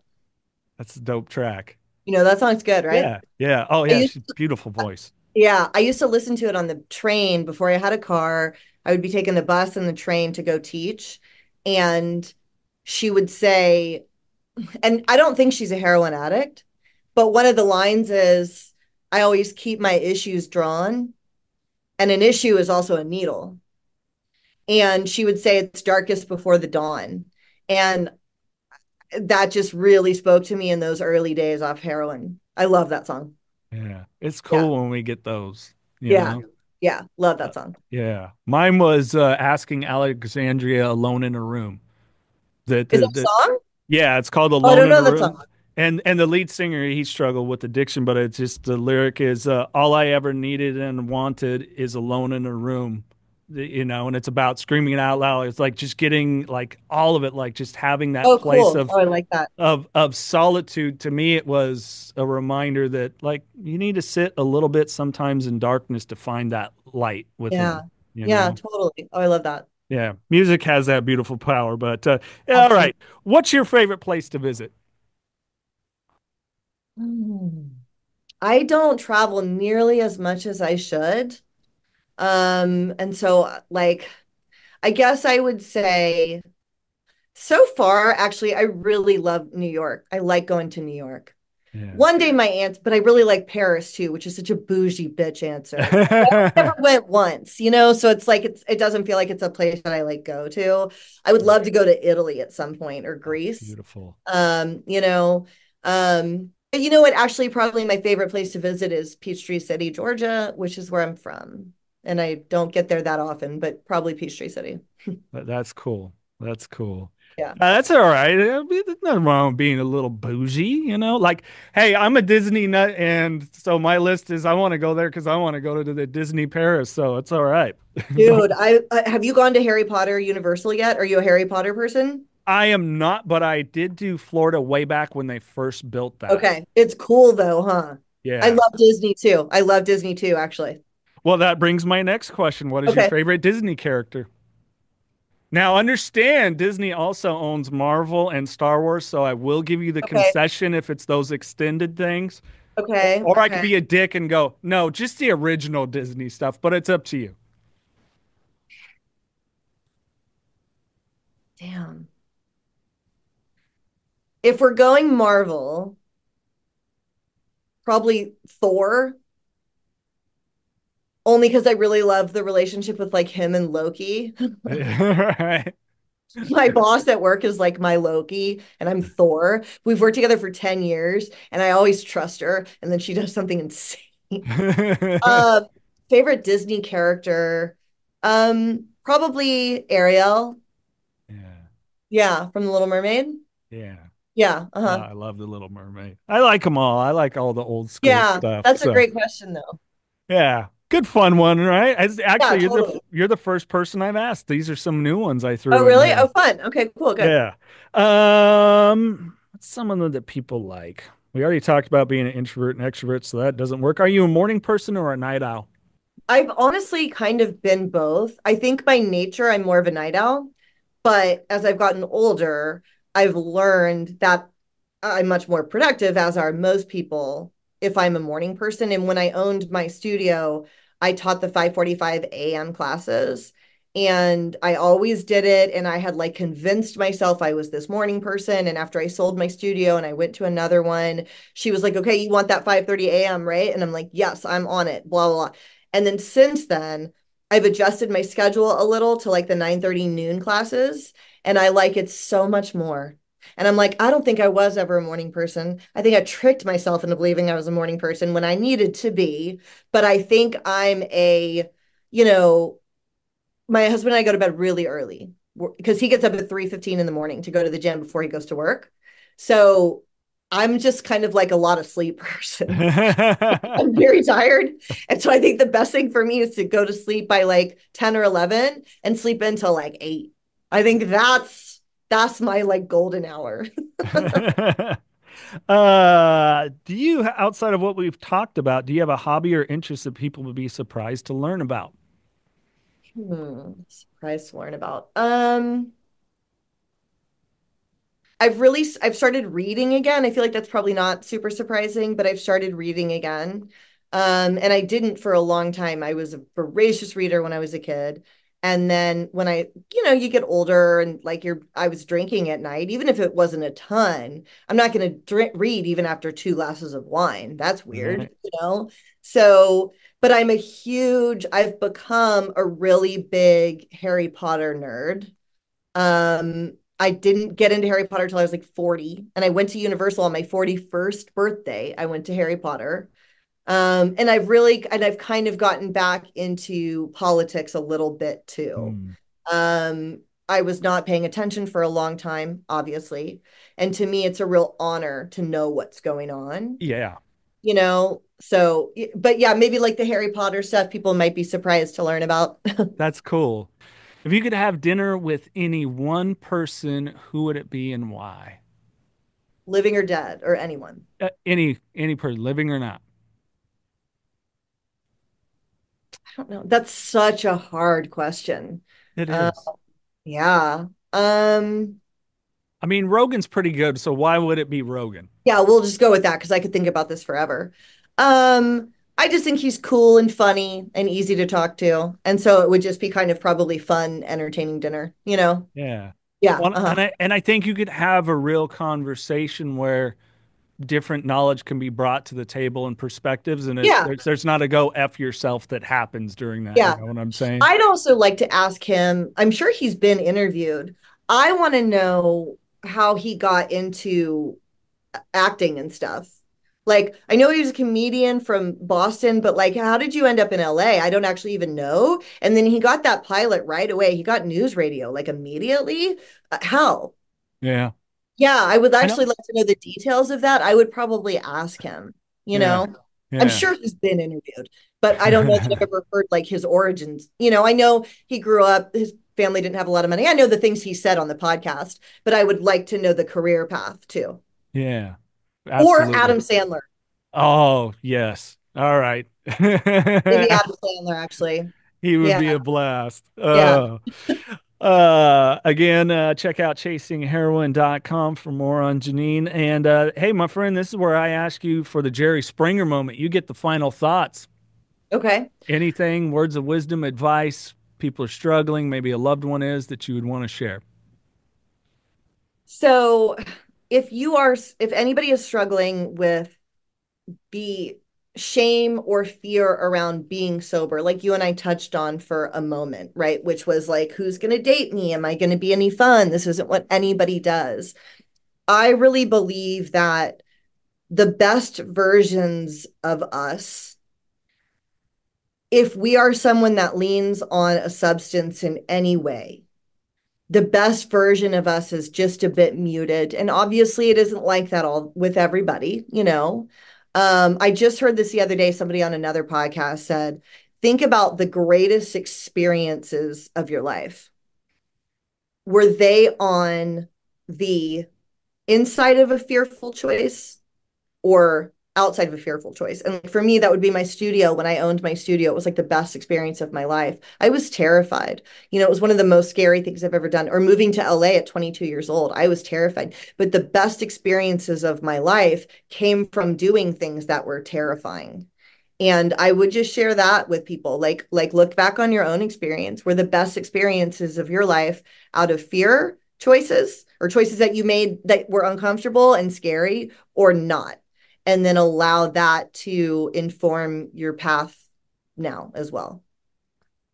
B: That's a dope track.
A: That song's good, right?
B: Yeah. Yeah. Oh,
A: I
B: yeah.
A: used
B: She's beautiful voice.
A: Yeah, I used to listen to it on the train before I had a car. I would be taking the bus and the train to go teach. And she would say, and I don't think she's a heroin addict, but one of the lines is, I always keep my issues drawn. and an issue is also a needle. And she would say it's darkest before the dawn. And that just really spoke to me in those early days off heroin. I love that song.
B: Yeah. It's cool when we get those, you
A: Yeah.
B: know?
A: Yeah. Love that song.
B: Yeah. Mine was Asking Alexandria Alone in a Room.
A: Is that a song?
B: Yeah, it's called
A: Oh, I
B: Alone
A: don't
B: in a
A: know that
B: Room.
A: song.
B: And the lead singer, he struggled with addiction, but it's just the lyric is all I ever needed and wanted is alone in a room. You know, and it's about screaming it out loud. It's like just getting like all of it, like just having that
A: Oh,
B: place
A: cool. Oh, I like that.
B: of solitude. To me, it was a reminder that like you need to sit a little bit sometimes in darkness to find that light
A: Yeah.
B: within, you
A: Yeah,
B: know?
A: totally. Oh, I love that.
B: Yeah, music has that beautiful power. But yeah, all
A: Absolutely.
B: right, what's your favorite place to visit?
A: I don't travel nearly as much as I should. And so like I guess I would say so far, actually, I really love New York. I like going to New York.
B: Yeah.
A: One day my aunt, but I really like Paris too, which is such a bougie bitch answer. I never went once, so it's like it doesn't feel like it's a place that I like go to. I would love to go to Italy at some point or Greece.
B: Beautiful.
A: But you know what? Actually, probably my favorite place to visit is Peachtree City, Georgia, which is where I'm from. And I don't get there that often, but probably Peachtree City.
B: That's cool. That's cool.
A: Yeah.
B: That's all right. There's nothing wrong with being a little bougie, you know? Like, hey, I'm a Disney nut, and so my list is I want to go there because I want to go to the Disney Paris, so it's all right.
A: Dude, I have you gone to Harry Potter Universal yet? Are you a Harry Potter person?
B: I am not, but I did do Florida way back when they first built that.
A: Okay. It's cool though, huh? I
B: Yeah.
A: love Disney too. I love Disney too, actually.
B: Well, that brings my next question. What is your
A: Okay.
B: favorite Disney character? Now, understand Disney also owns Marvel and Star Wars, so I will give you the
A: Okay.
B: concession if it's those extended things.
A: Okay.
B: Or I could
A: Okay.
B: be a dick and go, no, just the original Disney stuff, but it's up to you.
A: Damn. If we're going Marvel, probably Thor, only because I really love the relationship with like him and Loki.
B: Right.
A: My boss at work is like my Loki, and I'm Thor. We've worked together for 10 years, and I always trust her, and then she does something insane. Uh, Favorite Disney character? Probably Ariel.
B: Yeah.
A: Yeah, from The Little Mermaid.
B: Yeah.
A: Yeah,
B: Oh,
A: uh-huh.
B: I love the Little Mermaid. I like them all. I like all the old school
A: Yeah,
B: stuff.
A: that's a
B: So
A: great question though.
B: yeah, good fun one, right?
A: Yeah,
B: Actually,
A: totally.
B: you're the first person I've asked. These are some new ones I
A: Oh,
B: threw in
A: really?
B: here.
A: Oh, fun. Okay, cool, good.
B: Yeah. What's some of them that people like? We already talked about being an introvert and extrovert, so that doesn't work. Are you a morning person or a night owl?
A: I've honestly kind of been both. I think by nature I'm more of a night owl, but as I've gotten older, I've learned that I'm much more productive, as are most people, if I'm a morning person. And when I owned my studio, I taught the 5:45 a.m. classes. And I always did it. And I had like convinced myself I was this morning person. And after I sold my studio and I went to another one, she was like, okay, you want that 5:30 a.m., right? And I'm like, yes, I'm on it, blah, blah, blah. And then since then, I've adjusted my schedule a little to like the 9:30 noon classes. And I like it so much more. And I'm like, I don't think I was ever a morning person. I think I tricked myself into believing I was a morning person when I needed to be. But I think you know, my husband and I go to bed really early because he gets up at 3:15 in the morning to go to the gym before he goes to work. So I'm just kind of like a lot of sleep person. I'm very tired. And so I think the best thing for me is to go to sleep by like 10 or 11 and sleep until like 8. I think that's my like golden hour.
B: Do you, outside of what we've talked about, do you have a hobby or interest that people would be surprised to learn about?
A: Surprised to learn about. I've started reading again. I feel like that's probably not super surprising, but I've started reading again. And I didn't for a long time. I was a voracious reader when I was a kid. And then when you get older and like I was drinking at night, even if it wasn't a ton, I'm not going to read even after 2 glasses of wine. That's weird,
B: Right.
A: So, but I've become a really big Harry Potter nerd. I didn't get into Harry Potter till I was like 40, and I went to Universal on my 41st birthday. I went to Harry Potter. I've kind of gotten back into politics a little bit too.
B: Mm.
A: I was not paying attention for a long time, obviously. And to me, it's a real honor to know what's going on,
B: Yeah.
A: So, but yeah, maybe like the Harry Potter stuff, people might be surprised to learn about.
B: That's cool. If you could have dinner with any one person, who would it be and why?
A: Living or dead or anyone.
B: Any person, living or not.
A: I don't know. That's such a hard question.
B: It
A: Uh,
B: is.
A: yeah.
B: I mean, Rogan's pretty good, so why would it be Rogan?
A: Yeah, we'll just go with that because I could think about this forever. I just think he's cool and funny and easy to talk to. And so it would just be kind of probably fun, entertaining dinner.
B: Yeah.
A: Yeah.
B: Well, and I think you could have a real conversation where different knowledge can be brought to the table and perspectives, and
A: Yeah.
B: there's not a go F yourself that happens during that.
A: Yeah.
B: You know what I'm saying?
A: I'd also like to ask him, I'm sure he's been interviewed. I want to know how he got into acting and stuff. Like, I know he was a comedian from Boston, but like, how did you end up in LA? I don't actually even know. And then he got that pilot right away. He got news radio like immediately. How?
B: Yeah.
A: Yeah, I would
B: I know.
A: actually like to know the details of that. I would probably ask him, you
B: Yeah.
A: know. I'm
B: Yeah.
A: sure he's been interviewed, but I don't know if I've ever heard like his origins. I know he grew up, his family didn't have a lot of money. I know the things he said on the podcast, but I would like to know the career path too.
B: Yeah.
A: Or
B: Absolutely.
A: Adam Sandler.
B: Oh, yes. All right.
A: Maybe Adam Sandler, actually.
B: He would
A: Yeah.
B: be a blast.
A: Yeah.
B: Again, check out chasingheroin.com for more on Janine. And hey, my friend, this is where I ask you for the Jerry Springer moment. You get the final thoughts.
A: Okay.
B: Anything, words of wisdom, advice, people are struggling, maybe a loved one is that you would want to share.
A: So if anybody is struggling with the shame or fear around being sober, like you and I touched on for a moment, right? Which was like, who's going to date me? Am I going to be any fun? This isn't what anybody does. I really believe that the best versions of us, if we are someone that leans on a substance in any way, the best version of us is just a bit muted. And obviously it isn't like that all with everybody. I just heard this the other day. Somebody on another podcast said, think about the greatest experiences of your life. Were they on the inside of a fearful choice or outside of a fearful choice? And for me, that would be my studio. When I owned my studio, it was like the best experience of my life. I was terrified. It was one of the most scary things I've ever done. Or moving to LA at 22 years old, I was terrified. But the best experiences of my life came from doing things that were terrifying. And I would just share that with people. Like look back on your own experience. Were the best experiences of your life out of fear choices or choices that you made that were uncomfortable and scary or not? And then allow that to inform your path now as well.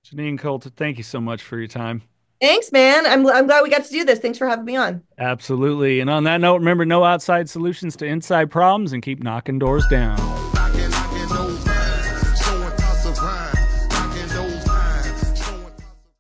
B: Janine Coulter, thank you so much for your time.
A: Thanks, man. I'm glad we got to do this. Thanks for having me on.
B: Absolutely. And on that note, remember, no outside solutions to inside problems, and keep knocking doors down.